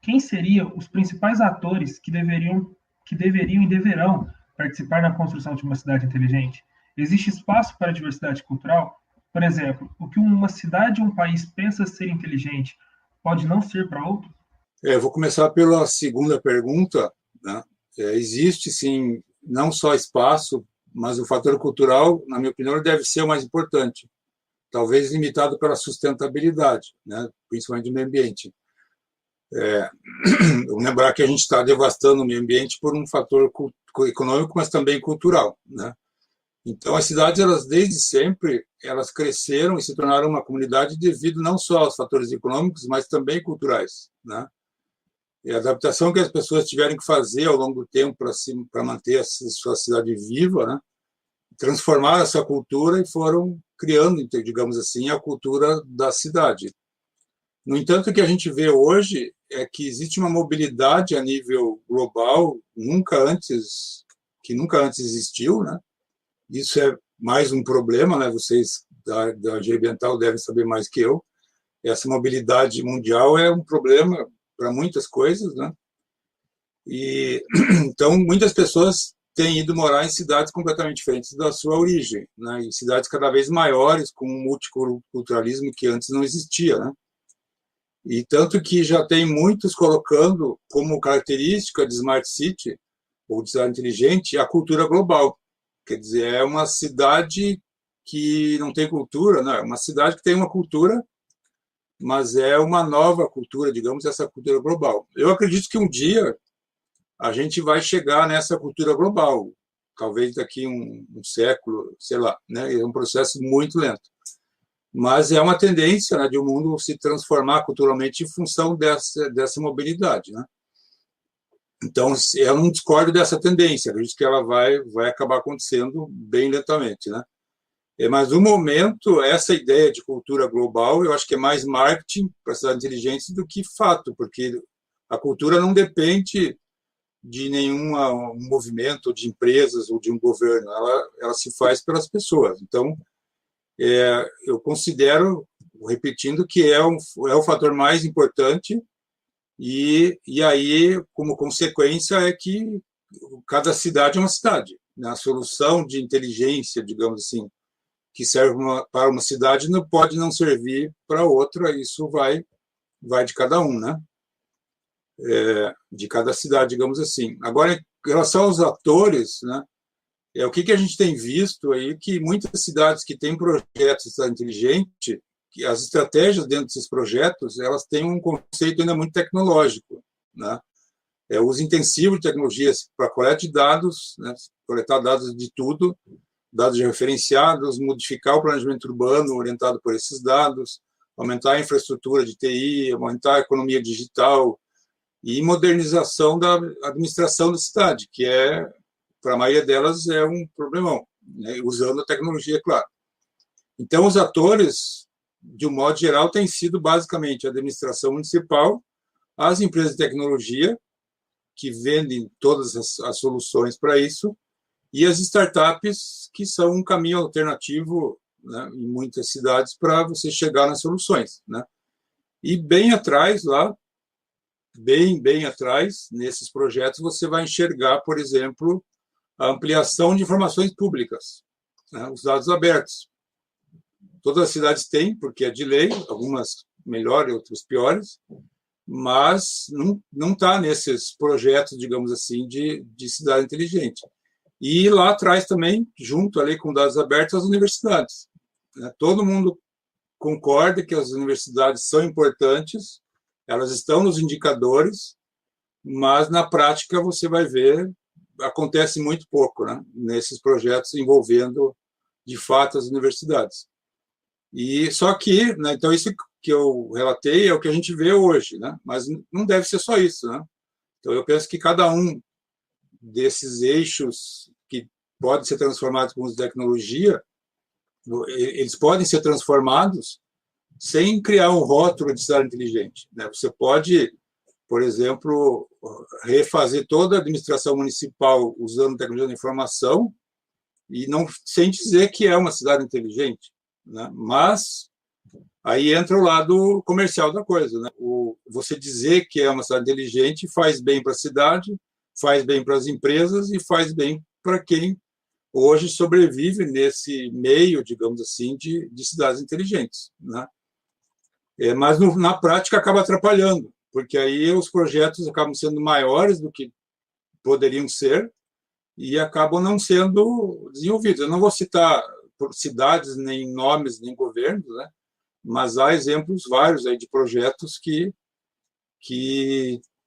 quem seriam os principais atores que deveriam e deverão participar na construção de uma cidade inteligente? Existe espaço para a diversidade cultural? Por exemplo, o que uma cidade ou um país pensa ser inteligente pode não ser para outro? Eu vou começar pela segunda pergunta, né? Existe, sim, não só espaço, mas o fator cultural, na minha opinião, deve ser o mais importante, talvez limitado pela sustentabilidade, né? Principalmente do meio ambiente. Lembrar que a gente está devastando o meio ambiente por um fator econômico, mas também cultural, né? Então, as cidades, elas desde sempre, elas cresceram e se tornaram uma comunidade devido não só aos fatores econômicos, mas também culturais, né? E a adaptação que as pessoas tiveram que fazer ao longo do tempo para manter a sua cidade viva, né? Transformaram essa cultura e foram criando, digamos assim, a cultura da cidade. No entanto, o que a gente vê hoje é que existe uma mobilidade a nível global que nunca antes existiu, né? Isso é mais um problema, né? Vocês da engenharia ambiental devem saber mais que eu. Essa mobilidade mundial é um problema para muitas coisas, né? E então muitas pessoas têm ido morar em cidades completamente diferentes da sua origem, né? Em cidades cada vez maiores, com um multiculturalismo que antes não existia, né? E tanto que já tem muitos colocando como característica de Smart City, ou de cidade inteligente, a cultura global. Quer dizer, é uma cidade que não tem cultura, não, é uma cidade que tem uma cultura, mas é uma nova cultura, digamos, essa cultura global. Eu acredito que um dia a gente vai chegar nessa cultura global, talvez daqui um século, sei lá, né? É um processo muito lento. Mas é uma tendência, né, de o mundo se transformar culturalmente em função dessa mobilidade, né? Então, eu não discordo dessa tendência, acredito que ela vai acabar acontecendo bem lentamente, né? Mas, no momento, essa ideia de cultura global, eu acho que é mais marketing para cidades inteligentes do que fato, porque a cultura não depende de nenhum movimento de empresas ou de um governo, ela se faz pelas pessoas. Então, eu considero, repetindo, que é o fator mais importante. E aí, como consequência, é que cada cidade é uma cidade. A solução de inteligência, digamos assim, que serve para uma cidade não pode não servir para outra, isso vai de cada um, né? De cada cidade, digamos assim. Agora, em relação aos atores, né? O que a gente tem visto aí, que muitas cidades que têm projetos de cidade inteligente, que as estratégias dentro desses projetos, elas têm um conceito ainda muito tecnológico, né? Uso intensivo de tecnologias para coleta de dados, né? Coletar dados de tudo, dados referenciados, modificar o planejamento urbano orientado por esses dados, aumentar a infraestrutura de TI, aumentar a economia digital e modernização da administração da cidade, que para a maioria delas é um problemão, né? Usando a tecnologia, claro. Então, os atores, de um modo geral, têm sido basicamente a administração municipal, as empresas de tecnologia, que vendem todas as soluções para isso, e as startups, que são um caminho alternativo, né, em muitas cidades para você chegar nas soluções, né? E bem atrás, lá, bem atrás, nesses projetos, você vai enxergar, por exemplo, a ampliação de informações públicas, né, os dados abertos. Todas as cidades têm, porque é de lei, algumas melhores, outras piores, mas não está nesses projetos, digamos assim, de cidade inteligente. E lá atrás também, junto ali com dados abertos, as universidades. Todo mundo concorda que as universidades são importantes, elas estão nos indicadores, mas na prática você vai ver, acontece muito pouco, né, nesses projetos envolvendo, de fato, as universidades. E só que, né, então isso que eu relatei é o que a gente vê hoje, né, mas não deve ser só isso, né? Então eu penso que cada um desses eixos que podem ser transformados com tecnologia, eles podem ser transformados sem criar um rótulo de cidade inteligente, né? Você pode por exemplo, refazer toda a administração municipal usando tecnologia da informação e não sem dizer que é uma cidade inteligente, né? Mas aí entra o lado comercial da coisa, né? Você dizer que é uma cidade inteligente faz bem para a cidade, faz bem para as empresas e faz bem para quem hoje sobrevive nesse meio, digamos assim, de cidades inteligentes, né? Mas na prática acaba atrapalhando, porque aí os projetos acabam sendo maiores do que poderiam ser e acabam não sendo desenvolvidos. Eu não vou citar por cidades, nem nomes, nem governos, né? Mas há exemplos vários aí de projetos que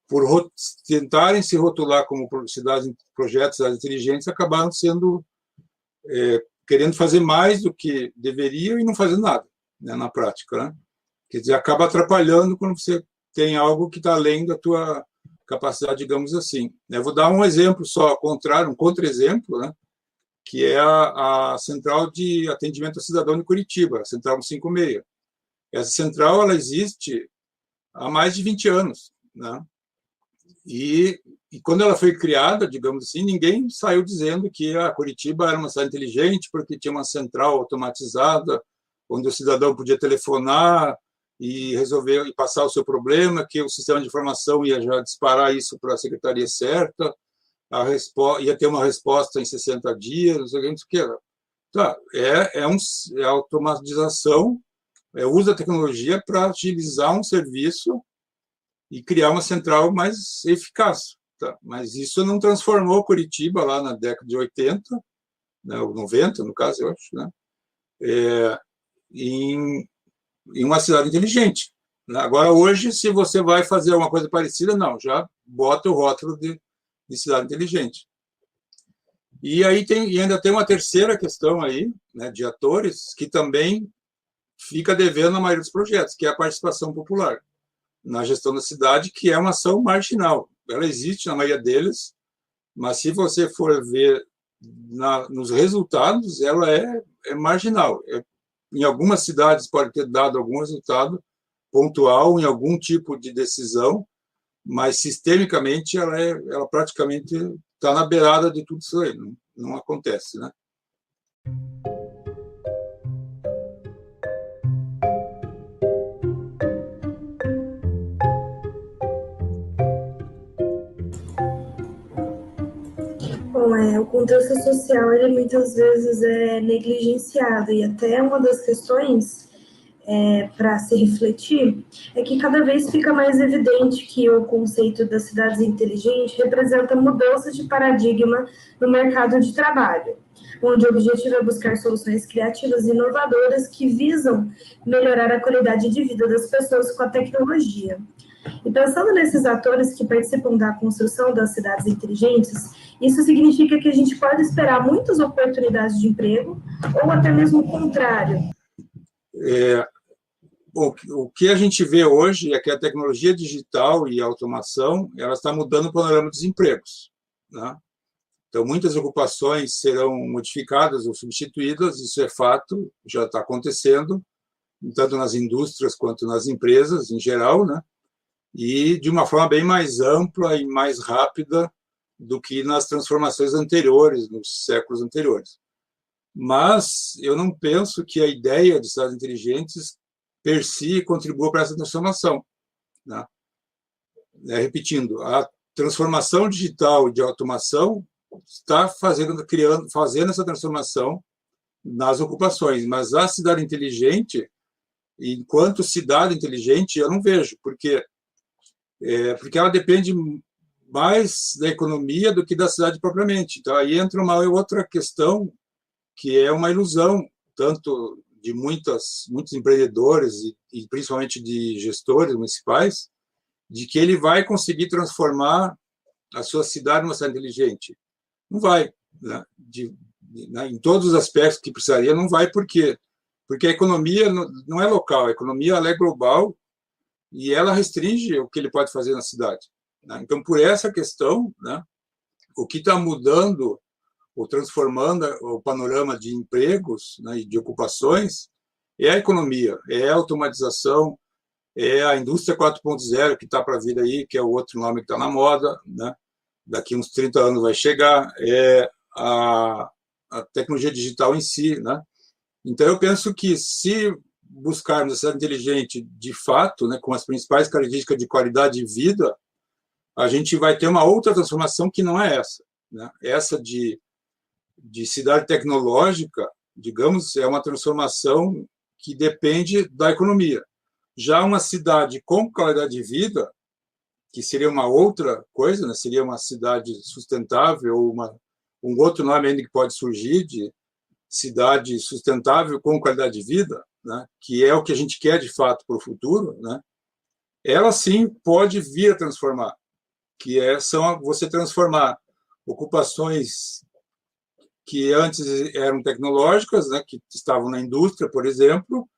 por tentarem se rotular como cidades, projetos cidades inteligentes, acabaram sendo querendo fazer mais do que deveriam e não fazendo nada, né, na prática, né? Quer dizer, acaba atrapalhando quando você tem algo que está além da tua capacidade, digamos assim. Eu vou dar um exemplo só, ao contrário, um contra-exemplo, né, que é a Central de Atendimento ao Cidadão de Curitiba, a Central 156. Essa central ela existe há mais de 20 anos, né? E quando ela foi criada, digamos assim, ninguém saiu dizendo que a Curitiba era uma cidade inteligente porque tinha uma central automatizada onde o cidadão podia telefonar e resolver e passar o seu problema, que o sistema de informação ia já disparar isso para a secretaria certa, ia ter uma resposta em 60 dias, não sei o que era. Tá, é automatização, usa a tecnologia para agilizar um serviço e criar uma central mais eficaz. Tá? Mas isso não transformou Curitiba, lá na década de 80, né, ou 90, no caso, eu acho, né, em uma cidade inteligente. Agora, hoje, se você vai fazer alguma coisa parecida, não, já bota o rótulo de cidade inteligente. E aí ainda tem uma terceira questão aí, né, de atores, que também fica devendo na maioria dos projetos, que é a participação popular na gestão da cidade, que é uma ação marginal. Ela existe na maioria deles, mas se você for ver nos resultados, ela é marginal. Em algumas cidades pode ter dado algum resultado pontual em algum tipo de decisão, mas sistemicamente ela praticamente está na beirada de tudo isso aí, não acontece, né? Bom, o contexto social, ele muitas vezes é negligenciado, e até uma das questões para se refletir é que cada vez fica mais evidente que o conceito das cidades inteligentes representa mudança de paradigma no mercado de trabalho, onde o objetivo é buscar soluções criativas e inovadoras que visam melhorar a qualidade de vida das pessoas com a tecnologia. E pensando nesses atores que participam da construção das cidades inteligentes, isso significa que a gente pode esperar muitas oportunidades de emprego, ou até mesmo o contrário. O que a gente vê hoje é que a tecnologia digital e a automação ela está mudando o panorama dos empregos, né? Então, muitas ocupações serão modificadas ou substituídas, isso é fato, já está acontecendo, tanto nas indústrias quanto nas empresas em geral, né? E de uma forma bem mais ampla e mais rápida do que nas transformações anteriores, nos séculos anteriores. Mas eu não penso que a ideia de cidades inteligentes per si contribua para essa transformação, né? Repetindo, a transformação digital e de automação está fazendo essa transformação nas ocupações, mas a cidade inteligente, enquanto cidade inteligente, eu não vejo, porque ela depende mais da economia do que da cidade propriamente. Então, aí entra uma outra questão, que é uma ilusão, tanto de muitos empreendedores e principalmente de gestores municipais, de que ele vai conseguir transformar a sua cidade numa cidade inteligente. Não vai, né? Em todos os aspectos que precisaria, não vai, porque a economia não é local, a economia ela é global e ela restringe o que ele pode fazer na cidade, né? Então, por essa questão, né, o que está mudando ou transformando o panorama de empregos, né, e de ocupações é a economia, é a automatização, é a indústria 4.0 que está para vir aí, que é o outro nome que está na moda, né? Daqui uns 30 anos vai chegar, é a tecnologia digital em si, né? Então, eu penso que se buscarmos a cidade inteligente de fato, né, com as principais características de qualidade de vida, a gente vai ter uma outra transformação que não é essa, né? Essa de cidade tecnológica, digamos, é uma transformação que depende da economia. Já uma cidade com qualidade de vida, que seria uma outra coisa, né? Seria uma cidade sustentável, ou um outro nome ainda que pode surgir de cidade sustentável com qualidade de vida, né? Que é o que a gente quer de fato para o futuro, né? Ela sim pode vir a transformar, que são você transformar ocupações que antes eram tecnológicas, né? Que estavam na indústria, por exemplo,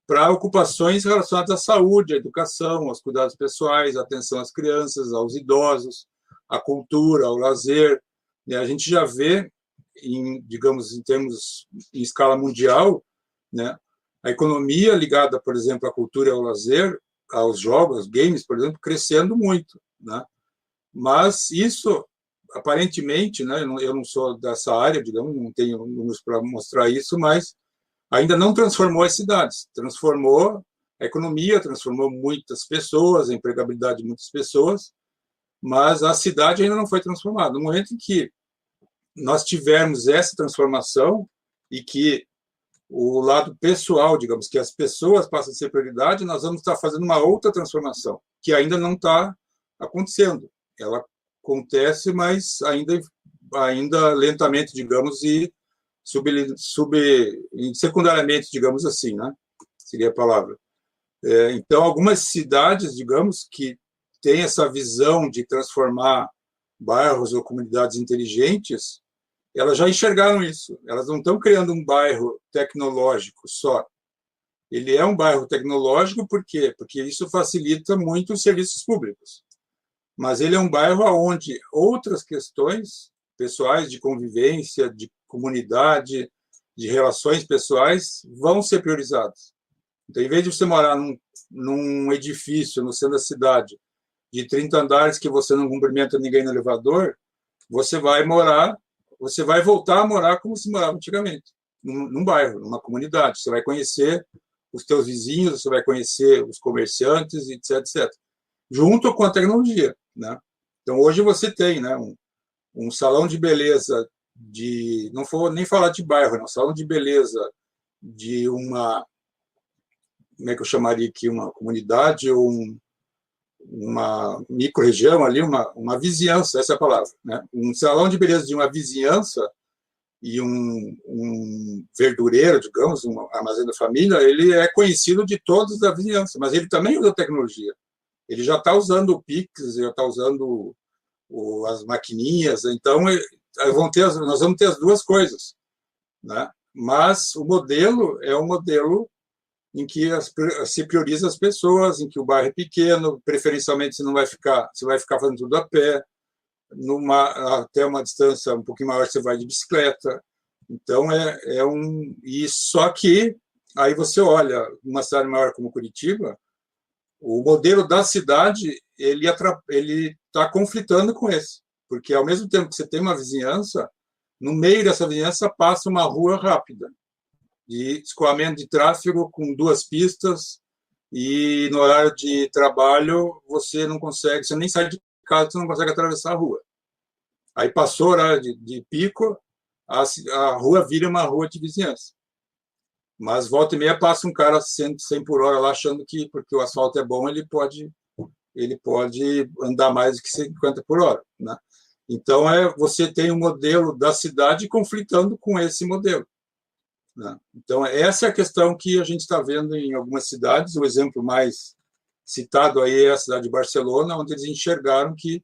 para ocupações relacionadas à saúde, à educação, aos cuidados pessoais, à atenção às crianças, aos idosos, à cultura, ao lazer. E a gente já vê, digamos, em escala mundial, né, a economia ligada, por exemplo, à cultura e ao lazer, aos jogos, aos games, por exemplo, crescendo muito, né? Mas isso, aparentemente, né, eu não sou dessa área, digamos, não tenho números para mostrar isso, mas ainda não transformou as cidades, transformou a economia, transformou muitas pessoas, a empregabilidade de muitas pessoas, mas a cidade ainda não foi transformada. No momento em que nós tivermos essa transformação e que o lado pessoal, digamos, que as pessoas passam a ser prioridade, nós vamos estar fazendo uma outra transformação, que ainda não está acontecendo. Ela acontece, mas ainda lentamente, digamos, e secundariamente, digamos assim, né? Seria a palavra. Então, algumas cidades, digamos, que têm essa visão de transformar bairros ou comunidades inteligentes, elas já enxergaram isso. Elas não estão criando um bairro tecnológico só. Ele é um bairro tecnológico por quê? Porque isso facilita muito os serviços públicos. Mas ele é um bairro onde outras questões pessoais de convivência, de comunidade, de relações pessoais, vão ser priorizadas. Então, em vez de você morar num edifício no centro da cidade, de 30 andares que você não cumprimenta ninguém no elevador, você vai voltar a morar como se morava antigamente, num bairro, numa comunidade. Você vai conhecer os teus vizinhos, você vai conhecer os comerciantes, etc, etc. Junto com a tecnologia, né? Então, hoje você tem, né, um salão de beleza não vou nem falar de bairro, não, um salão de beleza de uma, como é que eu chamaria aqui, uma comunidade ou uma micro-região ali, uma vizinhança, essa é a palavra, né? Um salão de beleza de uma vizinhança e um verdureiro, digamos, um armazém da família, ele é conhecido de todos da vizinhança, mas ele também usa tecnologia. Ele já está usando o Pix, já está usando as maquininhas, então nós vamos ter as duas coisas, né? Mas o modelo é um modelo em que se prioriza as pessoas, em que o bairro é pequeno, preferencialmente você vai ficar fazendo tudo a pé, até uma distância um pouquinho maior você vai de bicicleta. Então e só que aí você olha uma cidade maior como Curitiba, o modelo da cidade ele está conflitando com esse, porque ao mesmo tempo que você tem uma vizinhança, no meio dessa vizinhança passa uma rua rápida de escoamento de tráfego com 2 pistas, e no horário de trabalho você nem sai de casa, você não consegue atravessar a rua. Aí passou o horário de pico, a rua vira uma rua de vizinhança. Mas volta e meia passa um cara 100 por hora lá, achando que porque o asfalto é bom, ele pode andar mais do que 50 por hora, né? Então, você tem um modelo da cidade conflitando com esse modelo, né? Então, essa é a questão que a gente está vendo em algumas cidades. O exemplo mais citado aí é a cidade de Barcelona, onde eles enxergaram que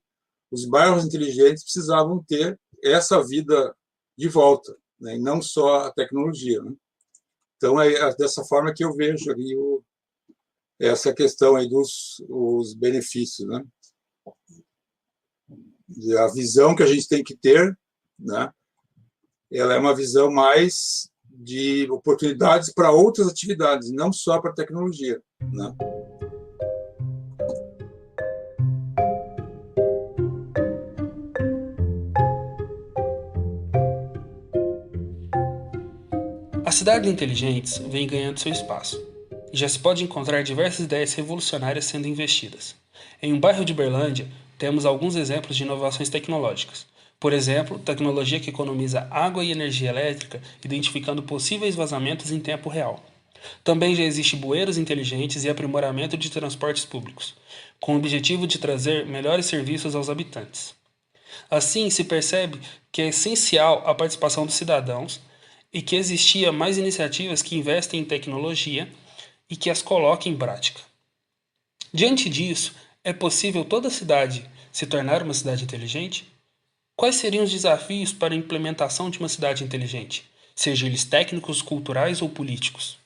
os bairros inteligentes precisavam ter essa vida de volta, né? E não só a tecnologia, né? Então, é dessa forma que eu vejo ali essa questão aí os benefícios, né? A visão que a gente tem que ter, né? Ela é uma visão mais de oportunidades para outras atividades, não só para a tecnologia, né? As cidades inteligentes vêm ganhando seu espaço, e já se pode encontrar diversas ideias revolucionárias sendo investidas. Em um bairro de Berlândia, temos alguns exemplos de inovações tecnológicas. Por exemplo, tecnologia que economiza água e energia elétrica, identificando possíveis vazamentos em tempo real. Também já existe bueiros inteligentes e aprimoramento de transportes públicos, com o objetivo de trazer melhores serviços aos habitantes. Assim, se percebe que é essencial a participação dos cidadãos e que existia mais iniciativas que investem em tecnologia e que as coloquem em prática. Diante disso, é possível toda cidade se tornar uma cidade inteligente? Quais seriam os desafios para a implementação de uma cidade inteligente, sejam eles técnicos, culturais ou políticos?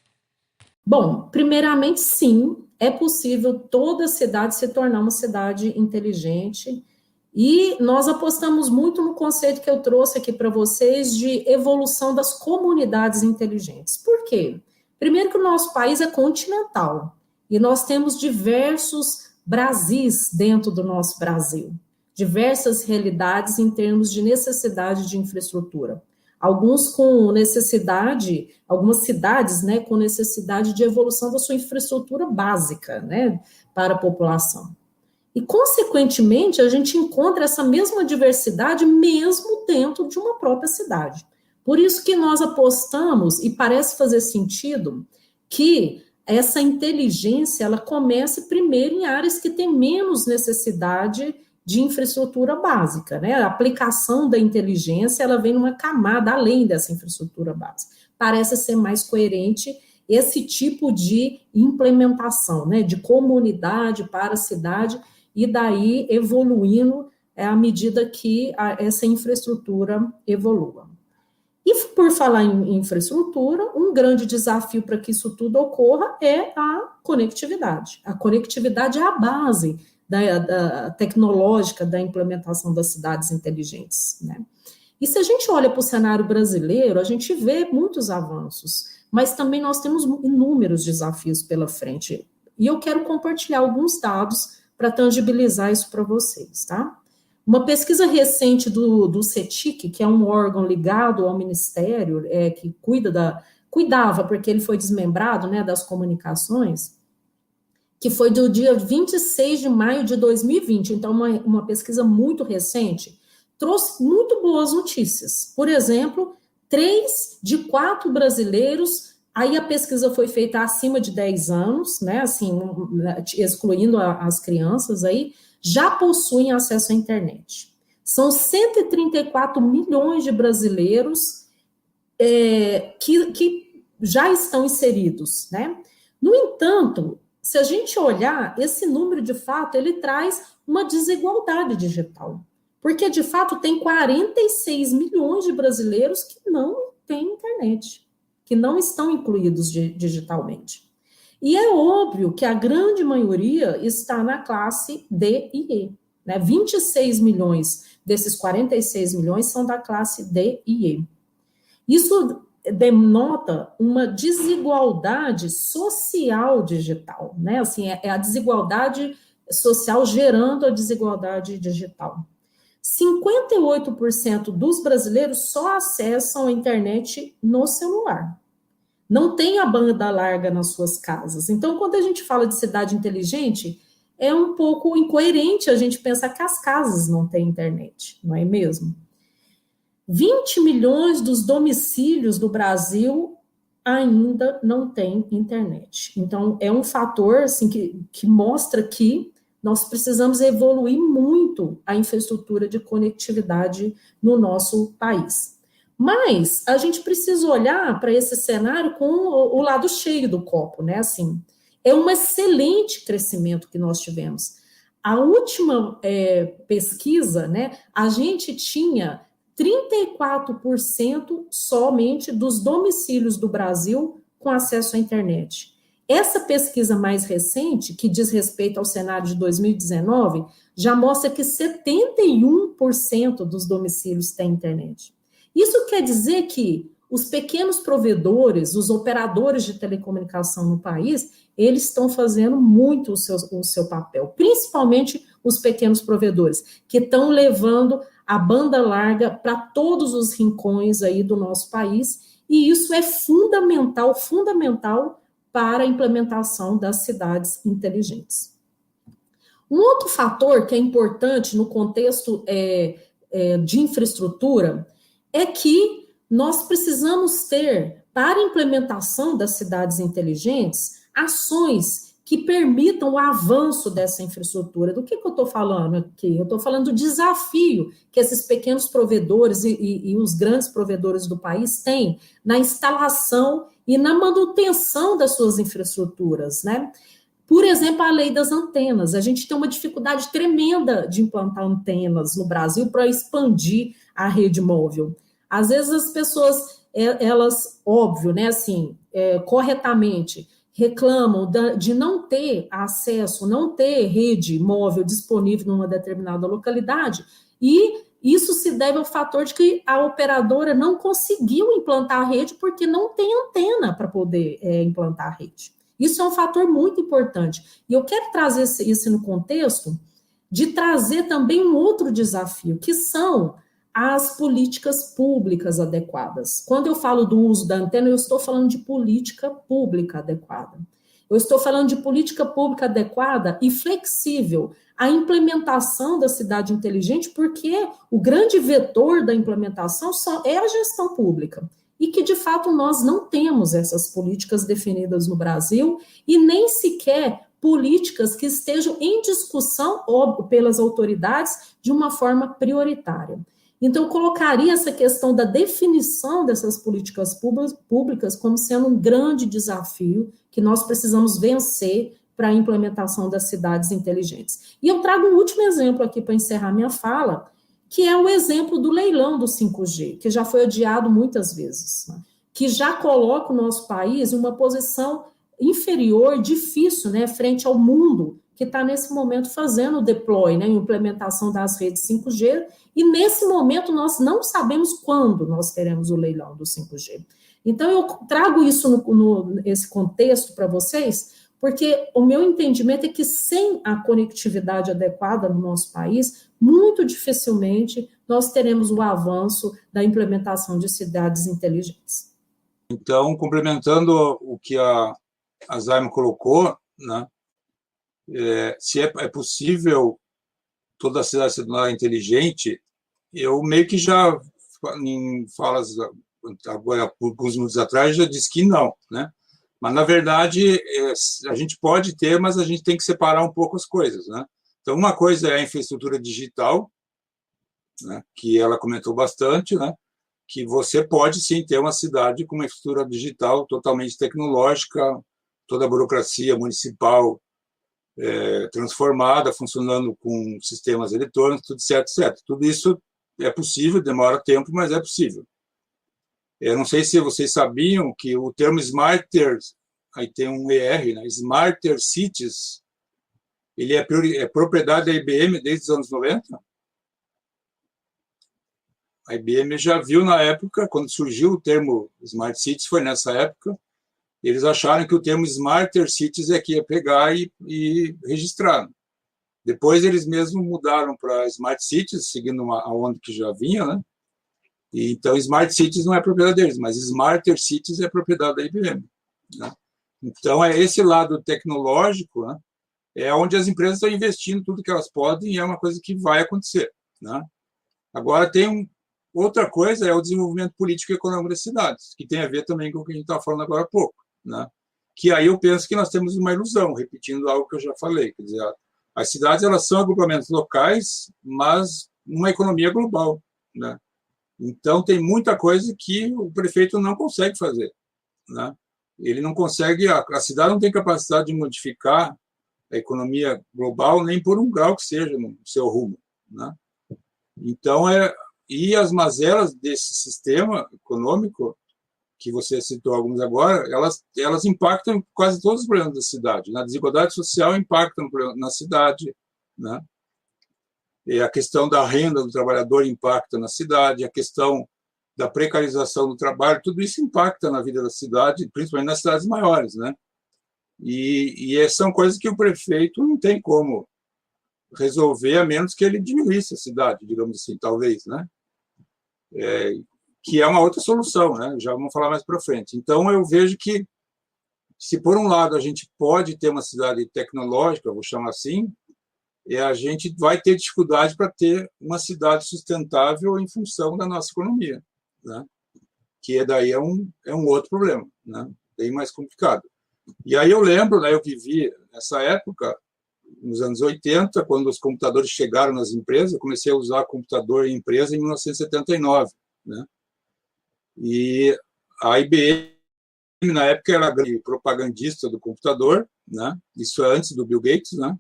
Bom, primeiramente, sim, é possível toda cidade se tornar uma cidade inteligente, e nós apostamos muito no conceito que eu trouxe aqui para vocês de evolução das comunidades inteligentes. Por quê? Primeiro que o nosso país é continental, e nós temos diversos Brasis dentro do nosso Brasil, diversas realidades em termos de necessidade de infraestrutura. Alguns com necessidade, algumas cidades, né, com necessidade de evolução da sua infraestrutura básica, né, para a população. E, consequentemente, a gente encontra essa mesma diversidade mesmo dentro de uma própria cidade. Por isso que nós apostamos, e parece fazer sentido, que essa inteligência, ela comece primeiro em áreas que têm menos necessidade de infraestrutura básica, né? A aplicação da inteligência, ela vem numa camada além dessa infraestrutura básica. Parece ser mais coerente esse tipo de implementação, né? De comunidade para a cidade, e daí evoluindo à medida que essa infraestrutura evolua. E por falar em infraestrutura, um grande desafio para que isso tudo ocorra é a conectividade. A conectividade é a base da tecnológica da implementação das cidades inteligentes, né? E se a gente olha para o cenário brasileiro, a gente vê muitos avanços, mas também nós temos inúmeros desafios pela frente. E eu quero compartilhar alguns dados para tangibilizar isso para vocês, tá? Uma pesquisa recente do CETIC, que é um órgão ligado ao Ministério, que cuidava, porque ele foi desmembrado, né, das comunicações, que foi do dia 26 de maio de 2020, então uma pesquisa muito recente, trouxe muito boas notícias. Por exemplo, 3 de 4 brasileiros, aí a pesquisa foi feita acima de 10 anos, né, assim, excluindo as crianças aí, já possuem acesso à internet. São 134 milhões de brasileiros que já estão inseridos, né? No entanto, se a gente olhar, esse número, de fato, ele traz uma desigualdade digital. Porque, de fato, tem 46 milhões de brasileiros que não têm internet, que não estão incluídos digitalmente. E é óbvio que a grande maioria está na classe D e E. Né? 26 milhões desses 46 milhões são da classe D e E. Isso denota uma desigualdade social digital, né? Assim, é a desigualdade social gerando a desigualdade digital. 58% dos brasileiros só acessam a internet no celular. Não tem a banda larga nas suas casas. Então, quando a gente fala de cidade inteligente, é um pouco incoerente a gente pensar que as casas não têm internet, não é mesmo? 20 milhões dos domicílios do Brasil ainda não têm internet. Então, é um fator assim, que mostra que nós precisamos evoluir muito a infraestrutura de conectividade no nosso país. Mas a gente precisa olhar para esse cenário com o lado cheio do copo, né? Assim, é um excelente crescimento que nós tivemos. A última pesquisa, né? A gente tinha 34% somente dos domicílios do Brasil com acesso à internet. Essa pesquisa mais recente, que diz respeito ao cenário de 2019, já mostra que 71% dos domicílios têm internet. Isso quer dizer que os pequenos provedores, os operadores de telecomunicação no país, eles estão fazendo muito o seu papel, principalmente os pequenos provedores, que estão levando a banda larga para todos os rincões aí do nosso país, e isso é fundamental, fundamental para a implementação das cidades inteligentes. Um outro fator que é importante no contexto de infraestrutura é que nós precisamos ter, para a implementação das cidades inteligentes, ações que permitam o avanço dessa infraestrutura. Do que eu estou falando aqui? Eu estou falando do desafio que esses pequenos provedores e os grandes provedores do país têm na instalação e na manutenção das suas infraestruturas, né? Por exemplo, a lei das antenas. A gente tem uma dificuldade tremenda de implantar antenas no Brasil para expandir a rede móvel. Às vezes as pessoas, elas, óbvio, né, assim, corretamente, reclamam de não ter acesso, não ter rede móvel disponível numa determinada localidade, e isso se deve ao fator de que a operadora não conseguiu implantar a rede porque não tem antena para poder implantar a rede. Isso é um fator muito importante. E eu quero trazer isso no contexto de trazer também um outro desafio, que são as políticas públicas adequadas. Quando eu falo do uso da antena, eu estou falando de política pública adequada. Eu estou falando de política pública adequada e flexível. A implementação da cidade inteligente, porque o grande vetor da implementação é a gestão pública. E que, de fato, nós não temos essas políticas definidas no Brasil e nem sequer políticas que estejam em discussão pelas autoridades de uma forma prioritária. Então, eu colocaria essa questão da definição dessas políticas públicas como sendo um grande desafio que nós precisamos vencer para a implementação das cidades inteligentes. E eu trago um último exemplo aqui para encerrar minha fala, que é o exemplo do leilão do 5G, que já foi adiado muitas vezes, né? Que já coloca o nosso país em uma posição inferior, difícil, né, frente ao mundo, que está nesse momento fazendo o deploy, né, implementação das redes 5G, e nesse momento nós não sabemos quando nós teremos o leilão do 5G. Então, eu trago isso nesse contexto para vocês, porque o meu entendimento é que sem a conectividade adequada no nosso país, muito dificilmente nós teremos o avanço da implementação de cidades inteligentes. Então, complementando o que a Zaima colocou, né, se é possível toda a cidade se tornar inteligente, eu meio que já, em falas agora, alguns minutos atrás, já disse que não, né? Mas, na verdade, a gente pode ter, mas a gente tem que separar um pouco as coisas, né? Então, uma coisa é a infraestrutura digital, né, que ela comentou bastante, né, que você pode, sim, ter uma cidade com uma infraestrutura digital totalmente tecnológica, toda a burocracia municipal transformada, funcionando com sistemas eletrônicos, tudo certo, certo. Tudo isso é possível, demora tempo, mas é possível. Eu não sei se vocês sabiam que o termo Smarter, aí tem um ER, né? Smarter Cities, ele é propriedade da IBM desde os anos 90. A IBM já viu na época, quando surgiu o termo Smart Cities, foi nessa época, eles acharam que o termo Smarter Cities é que ia pegar e registrar. Depois eles mesmos mudaram para Smart Cities, seguindo a onda que já vinha, né? E, então, Smart Cities não é propriedade deles, mas Smarter Cities é propriedade da IBM. Né? Então, esse lado tecnológico, né, é onde as empresas estão investindo tudo que elas podem e é uma coisa que vai acontecer. Né? Agora, outra coisa é o desenvolvimento político e econômico das cidades, que tem a ver também com o que a gente estava falando agora há pouco. Né? Que aí eu penso que nós temos uma ilusão, repetindo algo que eu já falei. Quer dizer, as cidades elas são agrupamentos locais, mas numa economia global. Né? Então, tem muita coisa que o prefeito não consegue fazer. Né? Ele não consegue, a cidade não tem capacidade de modificar a economia global nem por um grau que seja no seu rumo. Né? Então, e as mazelas desse sistema econômico, que você citou alguns agora, elas impactam quase todos os problemas da cidade. A desigualdade social impacta na cidade, né? E a questão da renda do trabalhador impacta na cidade, a questão da precarização do trabalho, tudo isso impacta na vida da cidade, principalmente nas cidades maiores, né? E são coisas que o prefeito não tem como resolver, a menos que ele diminuísse a cidade, digamos assim, talvez, né? que é uma outra solução, né? Já vamos falar mais para frente. Então, eu vejo que, se por um lado a gente pode ter uma cidade tecnológica, vou chamar assim, a gente vai ter dificuldade para ter uma cidade sustentável em função da nossa economia, né? Que daí é um outro problema, né? Bem mais complicado. E aí eu lembro, né, eu vivi nessa época, nos anos 80, quando os computadores chegaram nas empresas, eu comecei a usar computador em empresa em 1979, né? E a IBM, na época, era propagandista do computador, né? Isso é antes do Bill Gates, né?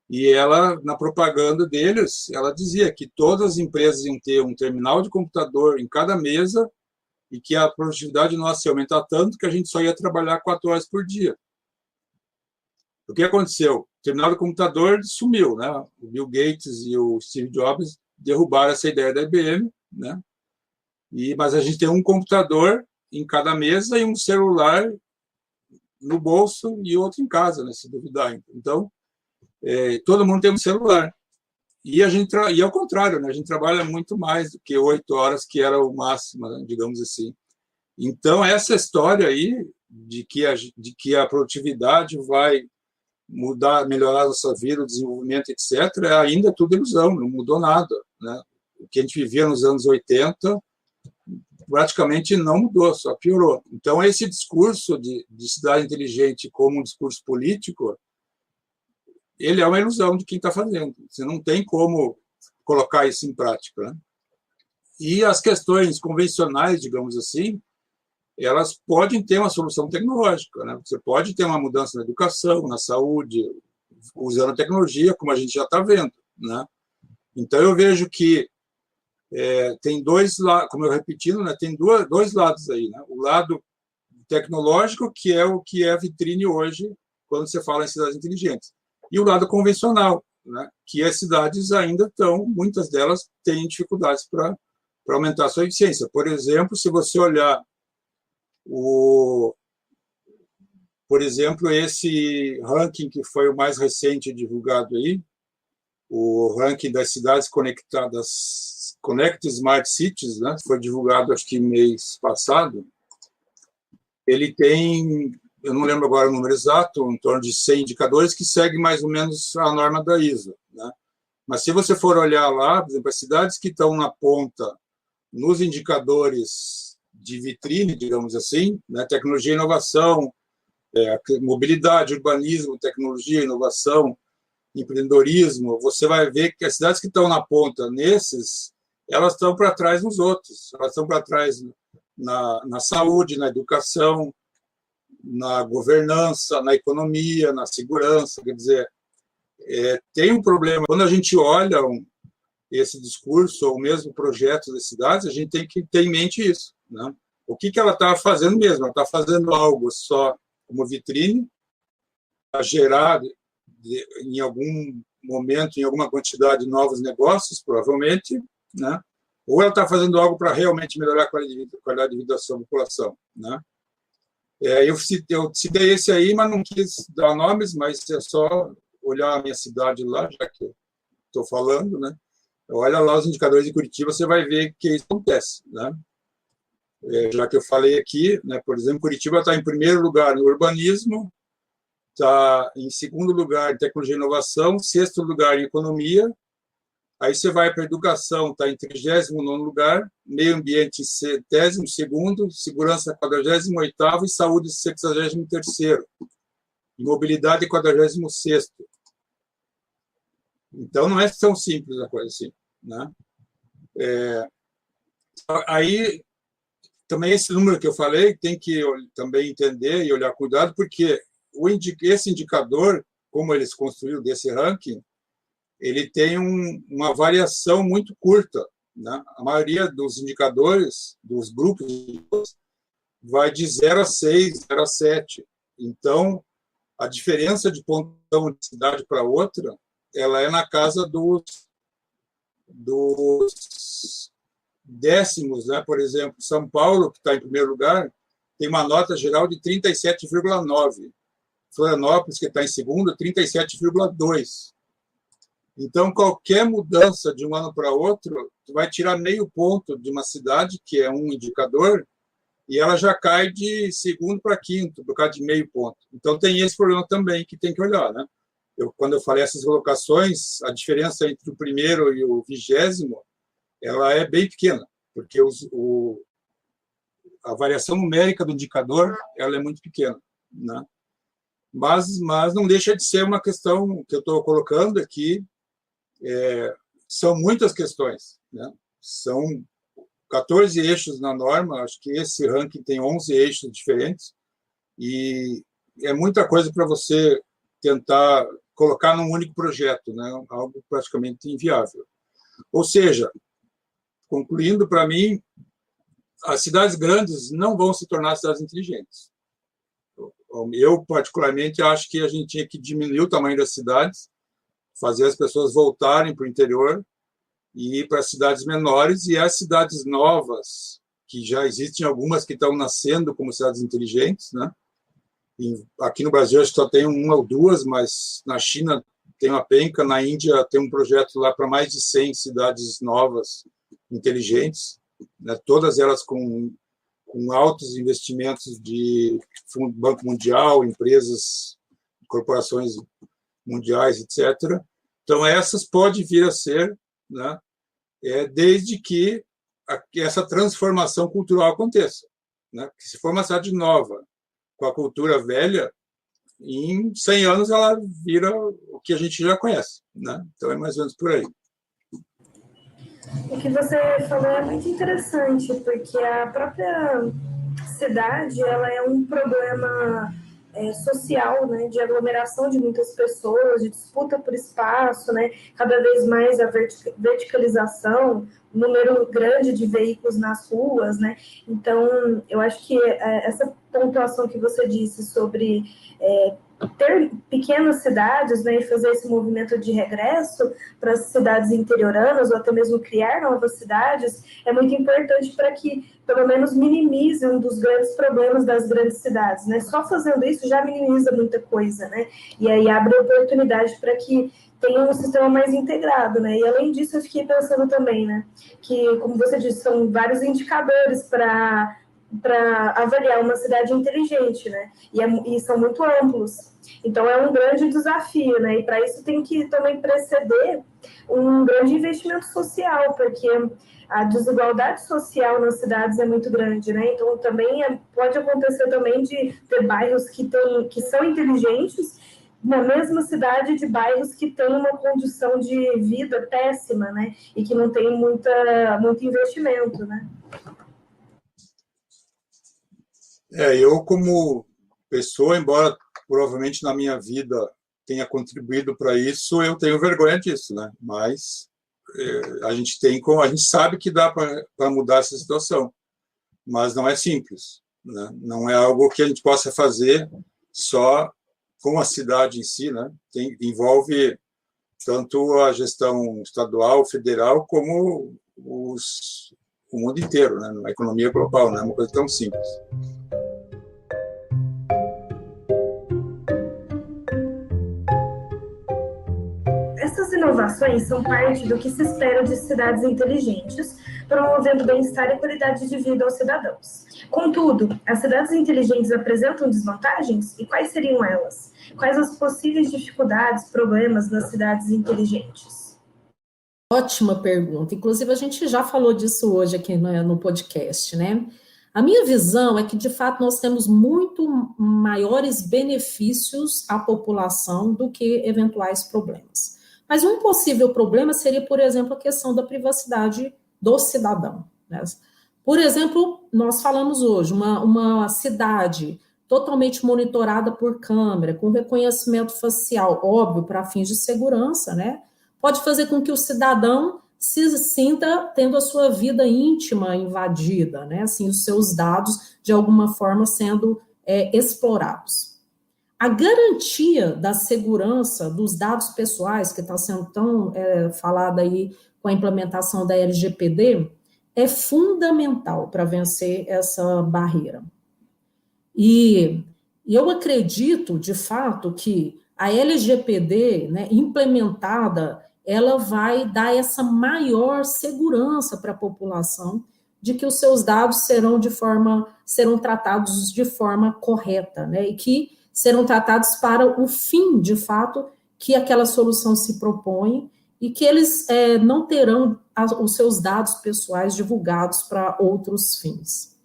E ela, na propaganda deles, ela dizia que todas as empresas iam ter um terminal de computador em cada mesa e que a produtividade nossa ia aumentar tanto que a gente só ia trabalhar 4 horas por dia. O que aconteceu? O terminal do computador sumiu, né? O Bill Gates e o Steve Jobs derrubaram essa ideia da IBM, né? Mas a gente tem um computador em cada mesa e um celular no bolso e outro em casa, né, se duvidar. Então, todo mundo tem um celular. E ao contrário, né, a gente trabalha muito mais do que 8 horas, que era o máximo, né, digamos assim. Então, essa história aí de que a produtividade vai mudar, melhorar a nossa vida, o desenvolvimento, etc., ainda é tudo ilusão, não mudou nada, né? O que a gente vivia nos anos 80 praticamente não mudou, só piorou. Então, esse discurso de cidade inteligente como um discurso político, ele é uma ilusão de quem está fazendo. Você não tem como colocar isso em prática, né? E as questões convencionais, digamos assim, elas podem ter uma solução tecnológica, né? Você pode ter uma mudança na educação, na saúde, usando a tecnologia, como a gente já está vendo, né? Então, eu vejo que tem dois lados, como eu repetindo, né? Tem dois lados aí, né? O lado tecnológico, que é o que é a vitrine hoje, quando você fala em cidades inteligentes, e o lado convencional, né? Que as cidades ainda estão, muitas delas têm dificuldades para aumentar a sua eficiência. Por exemplo, se você olhar por exemplo, esse ranking que foi o mais recente divulgado aí, o ranking das cidades conectadas, Connect Smart Cities, né? Foi divulgado, acho que mês passado. Ele tem, eu não lembro agora o número exato, em torno de 100 indicadores que seguem mais ou menos a norma da ISO, né? Mas se você for olhar lá, por exemplo, as cidades que estão na ponta nos indicadores de vitrine, digamos assim, né? Tecnologia e inovação, mobilidade, urbanismo, tecnologia, inovação, empreendedorismo, você vai ver que as cidades que estão na ponta nesses, elas estão para trás nos outros, elas estão para trás na saúde, na educação, na governança, na economia, na segurança. Quer dizer, tem um problema. Quando a gente olha esse discurso ou mesmo projetos das cidades, a gente tem que ter em mente isso, né? O que ela está fazendo mesmo? Ela está fazendo algo só como vitrine, para gerar em algum momento, em alguma quantidade, novos negócios, provavelmente, né? Ou ela está fazendo algo para realmente melhorar a qualidade de vida da sua população, né? Eu citei esse aí, mas não quis dar nomes, mas é só olhar a minha cidade lá, já que eu estou falando, né? Olha lá os indicadores de Curitiba, você vai ver que isso acontece, né? Já que eu falei aqui, né, por exemplo, Curitiba está em primeiro lugar no urbanismo, está em segundo lugar em tecnologia e inovação, sexto lugar em economia, aí você vai para a educação, está em 39º lugar, meio ambiente 70º, segurança 48º e saúde 63º, e mobilidade 46º. Então, não é tão simples a coisa assim, né? Aí, também esse número que eu falei tem que também entender e olhar cuidado, porque esse indicador, como eles construíram desse ranking, ele tem uma variação muito curta, né? A maioria dos indicadores, dos grupos, vai de 0 a 6, 0 a 7. Então, a diferença de pontão de cidade para outra, ela é na casa dos décimos, né? Por exemplo, São Paulo, que está em primeiro lugar, tem uma nota geral de 37,9. Florianópolis, que está em segundo, 37,2. Então, qualquer mudança de um ano para outro, tu vai tirar meio ponto de uma cidade, que é um indicador, e ela já cai de segundo para quinto, por causa de meio ponto. Então, tem esse problema também que tem que olhar, né? Quando eu falei essas colocações, a diferença entre o primeiro e o 20º, ela é bem pequena, porque a variação numérica do indicador ela é muito pequena, né? Mas não deixa de ser uma questão que eu estou colocando aqui. São muitas questões, né? São 14 eixos na norma, acho que esse ranking tem 11 eixos diferentes, e é muita coisa para você tentar colocar num único projeto, né? Algo praticamente inviável. Ou seja, concluindo, para mim, as cidades grandes não vão se tornar cidades inteligentes. Eu, particularmente, acho que a gente tinha que diminuir o tamanho das cidades, fazer as pessoas voltarem para o interior e ir para cidades menores, e as cidades novas, que já existem algumas que estão nascendo como cidades inteligentes, né? E aqui no Brasil acho que só tem uma ou duas, mas na China tem uma penca, na Índia tem um projeto lá para mais de 100 cidades novas inteligentes, né? Todas elas com altos investimentos de Banco Mundial, empresas, corporações mundiais, etc. Então, essas podem vir a ser, né, desde que essa transformação cultural aconteça, né? Porque se for uma cidade nova, com a cultura velha, em 100 anos ela vira o que a gente já conhece, né? Então, é mais ou menos por aí. O que você falou é muito interessante, porque a própria cidade ela é um problema social, né, de aglomeração de muitas pessoas, de disputa por espaço, né, cada vez mais a verticalização, número grande de veículos nas ruas, né. Então, eu acho que essa pontuação que você disse sobre ter pequenas cidades, né, e fazer esse movimento de regresso para as cidades interioranas, ou até mesmo criar novas cidades, é muito importante para que, pelo menos, minimize um dos grandes problemas das grandes cidades, né? Só fazendo isso já minimiza muita coisa, né? E aí abre oportunidade para que tenha um sistema mais integrado, né? E além disso, eu fiquei pensando também, né, que, como você disse, são vários indicadores para avaliar uma cidade inteligente, né? E são muito amplos. Então, é um grande desafio, né? E para isso tem que também preceder um grande investimento social, porque a desigualdade social nas cidades é muito grande, né? Então, também pode acontecer também de ter bairros que são inteligentes na mesma cidade de bairros que têm uma condição de vida péssima, né? E que não tem muito investimento, né? Eu, como pessoa, embora provavelmente na minha vida tenha contribuído para isso, eu tenho vergonha disso, né? Mas a gente sabe que dá para mudar essa situação, mas não é simples, né? Não é algo que a gente possa fazer só com a cidade em si, né? Envolve tanto a gestão estadual, federal, como o mundo inteiro, né? A economia global, não é uma coisa tão simples. Essas inovações são parte do que se espera de cidades inteligentes, promovendo bem-estar e qualidade de vida aos cidadãos. Contudo, as cidades inteligentes apresentam desvantagens? E quais seriam elas? Quais as possíveis dificuldades, problemas nas cidades inteligentes? Ótima pergunta. Inclusive, a gente já falou disso hoje aqui no podcast, né? A minha visão é que, de fato, nós temos muito maiores benefícios à população do que eventuais problemas. Mas um possível problema seria, por exemplo, a questão da privacidade do cidadão, né? Por exemplo, nós falamos hoje, uma cidade totalmente monitorada por câmera, com reconhecimento facial, óbvio, para fins de segurança, né? Pode fazer com que o cidadão se sinta tendo a sua vida íntima invadida, né? Assim, os seus dados, de alguma forma, sendo explorados. A garantia da segurança dos dados pessoais, que está sendo tão falada aí com a implementação da LGPD, é fundamental para vencer essa barreira. E eu acredito, de fato, que a LGPD, né, implementada ela vai dar essa maior segurança para a população de que os seus dados serão tratados de forma correta, né? E que serão tratados para o fim, de fato, que aquela solução se propõe e que eles não terão os seus dados pessoais divulgados para outros fins.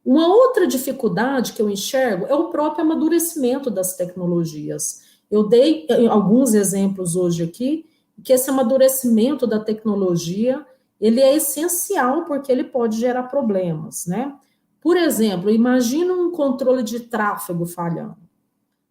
Uma outra dificuldade que eu enxergo é o próprio amadurecimento das tecnologias. Eu dei alguns exemplos hoje aqui, que esse amadurecimento da tecnologia, ele é essencial porque ele pode gerar problemas, né? Por exemplo, imagina um controle de tráfego falhando.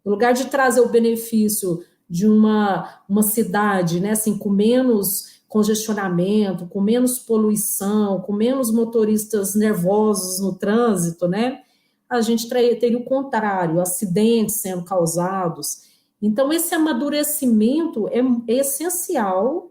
No lugar de trazer o benefício de uma cidade, né, assim, com menos congestionamento, com menos poluição, com menos motoristas nervosos no trânsito, né, a gente teria o contrário, acidentes sendo causados. Então, esse amadurecimento é essencial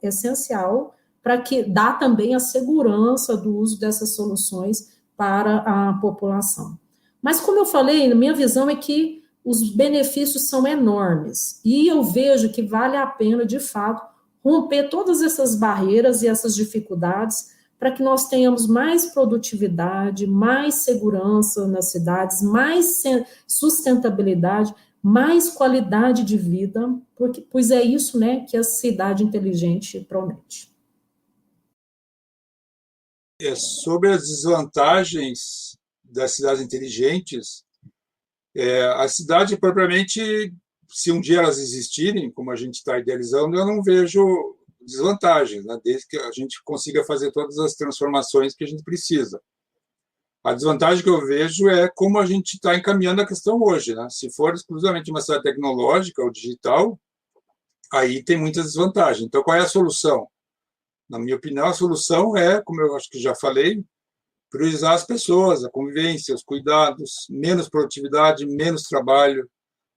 para que dá também a segurança do uso dessas soluções para a população. Mas, como eu falei, a minha visão é que os benefícios são enormes e eu vejo que vale a pena, de fato, romper todas essas barreiras e essas dificuldades para que nós tenhamos mais produtividade, mais segurança nas cidades, mais sustentabilidade, mais qualidade de vida, pois é isso, né, que a cidade inteligente promete. Sobre as desvantagens das cidades inteligentes, a cidade propriamente, se um dia elas existirem, como a gente está idealizando, eu não vejo desvantagens, né, desde que a gente consiga fazer todas as transformações que a gente precisa. A desvantagem que eu vejo é como a gente está encaminhando a questão hoje, né? Se for exclusivamente uma cidade tecnológica ou digital, aí tem muitas desvantagens. Então, qual é a solução? Na minha opinião, a solução é, como eu acho que já falei, priorizar as pessoas, a convivência, os cuidados, menos produtividade, menos trabalho.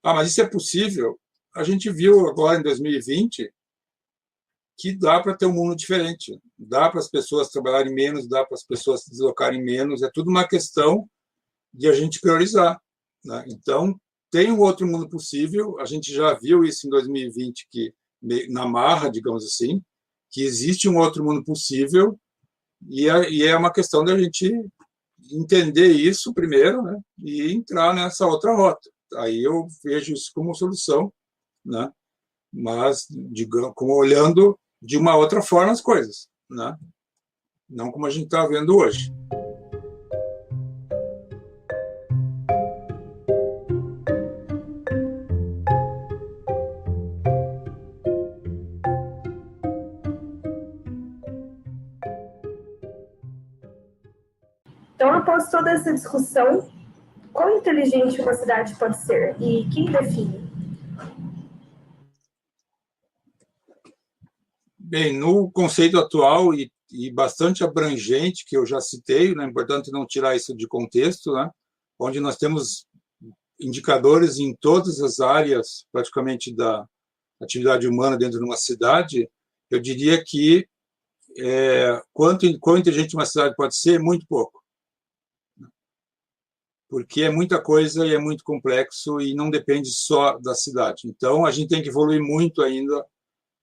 Mas isso é possível? A gente viu agora em 2020 que dá para ter um mundo diferente, dá para as pessoas trabalharem menos, dá para as pessoas se deslocarem menos, é tudo uma questão de a gente priorizar, né? Então, tem um outro mundo possível, a gente já viu isso em 2020, que na marra, digamos assim, que existe um outro mundo possível, e é uma questão da gente entender isso primeiro, né, e entrar nessa outra rota. Aí eu vejo isso como solução, né, mas digamos, como olhando de uma outra forma as coisas, né, não como a gente está vendo hoje. Então, após toda essa discussão, quão inteligente uma cidade pode ser e quem define? Bem, no conceito atual e bastante abrangente, que eu já citei, né, é importante não tirar isso de contexto, né, onde nós temos indicadores em todas as áreas, praticamente, da atividade humana dentro de uma cidade, eu diria que quão inteligente uma cidade pode ser, muito pouco. Porque é muita coisa e é muito complexo e não depende só da cidade. Então, a gente tem que evoluir muito ainda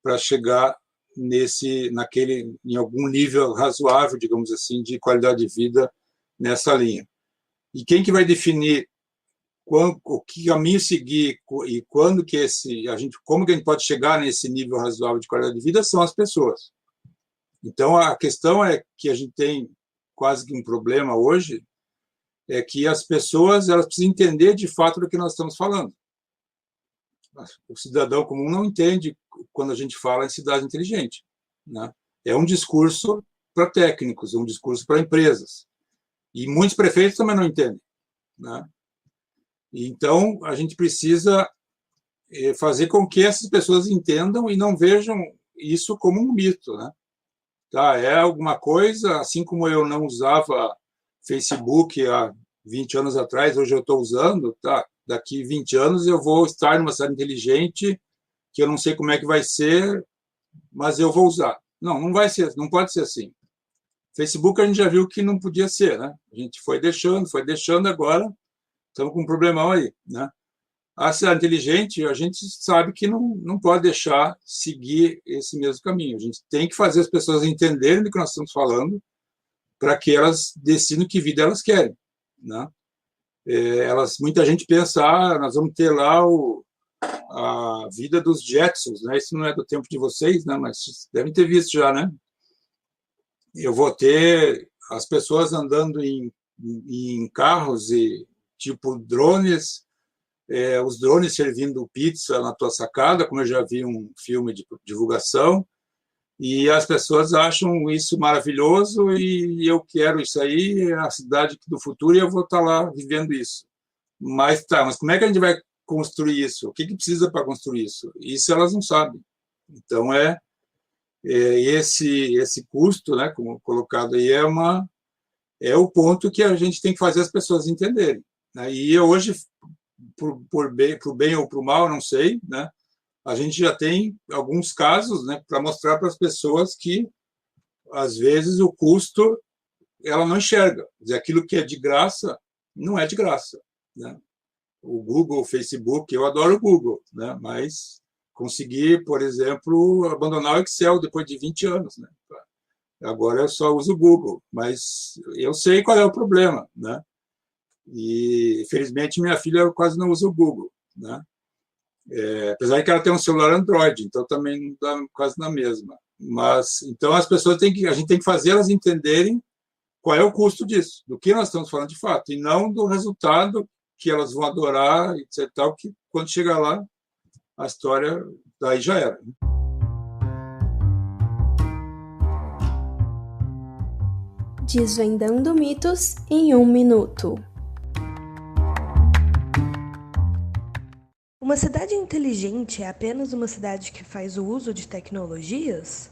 para chegar em algum nível razoável, digamos assim, de qualidade de vida nessa linha. E quem que vai definir o que caminho seguir e quando que como que a gente pode chegar nesse nível razoável de qualidade de vida são as pessoas. Então, a questão é que a gente tem quase que um problema hoje, é que as pessoas elas precisam entender de fato do que nós estamos falando. O cidadão comum não entende quando a gente fala em cidade inteligente, né? É um discurso para técnicos, é um discurso para empresas. E muitos prefeitos também não entendem, né? Então, a gente precisa fazer com que essas pessoas entendam e não vejam isso como um mito, né? Tá, é alguma coisa, assim como eu não usava Facebook há 20 anos atrás, hoje eu estou usando, tá, daqui 20 anos eu vou estar numa cidade inteligente, que eu não sei como é que vai ser, mas eu vou usar. Não vai ser, não pode ser assim. Facebook a gente já viu que não podia ser, né? A gente foi deixando, agora estamos com um problemão aí, né? A cidade inteligente, a gente sabe que não pode deixar seguir esse mesmo caminho. A gente tem que fazer as pessoas entenderem do que nós estamos falando para que elas decidam que vida elas querem, né? Muita gente pensa, nós vamos ter lá a vida dos Jetsons, né? Isso não é do tempo de vocês, né? Mas devem ter visto já, né? Eu vou ter as pessoas andando em carros e tipo drones, os drones servindo pizza na tua sacada, como eu já vi um filme de divulgação, e as pessoas acham isso maravilhoso e eu quero isso aí, é a cidade do futuro e eu vou estar lá vivendo isso. Mas como é que a gente vai construir isso? O que precisa para construir isso? Isso elas não sabem. Então, esse custo, né, como colocado aí, é o ponto que a gente tem que fazer as pessoas entenderem, né? E hoje, por bem ou por mal, não sei, né, a gente já tem alguns casos, né, para mostrar para as pessoas que, às vezes, o custo ela não enxerga. Quer dizer, aquilo que é de graça não é de graça, né? O Google, o Facebook, eu adoro o Google, né, mas consegui, por exemplo, abandonar o Excel depois de 20 anos, né? Agora eu só uso o Google, mas eu sei qual é o problema, né? E, felizmente, minha filha quase não usa o Google, né? Apesar de que ela tem um celular Android, então também não dá quase na mesma. Mas, então, a gente tem que fazer elas entenderem qual é o custo disso, do que nós estamos falando de fato, e não do resultado que elas vão adorar, etc. Tal, que quando chegar lá, a história daí já era. Desvendando mitos em 1 minuto. Uma cidade inteligente é apenas uma cidade que faz o uso de tecnologias?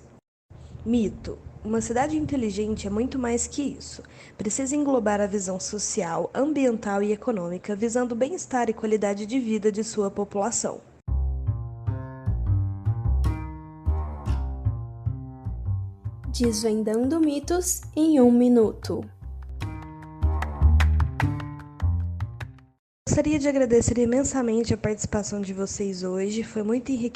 Mito. Uma cidade inteligente é muito mais que isso. Precisa englobar a visão social, ambiental e econômica, visando o bem-estar e qualidade de vida de sua população. Desvendando mitos em 1 minuto. Gostaria de agradecer imensamente a participação de vocês hoje, foi muito enriquecedor.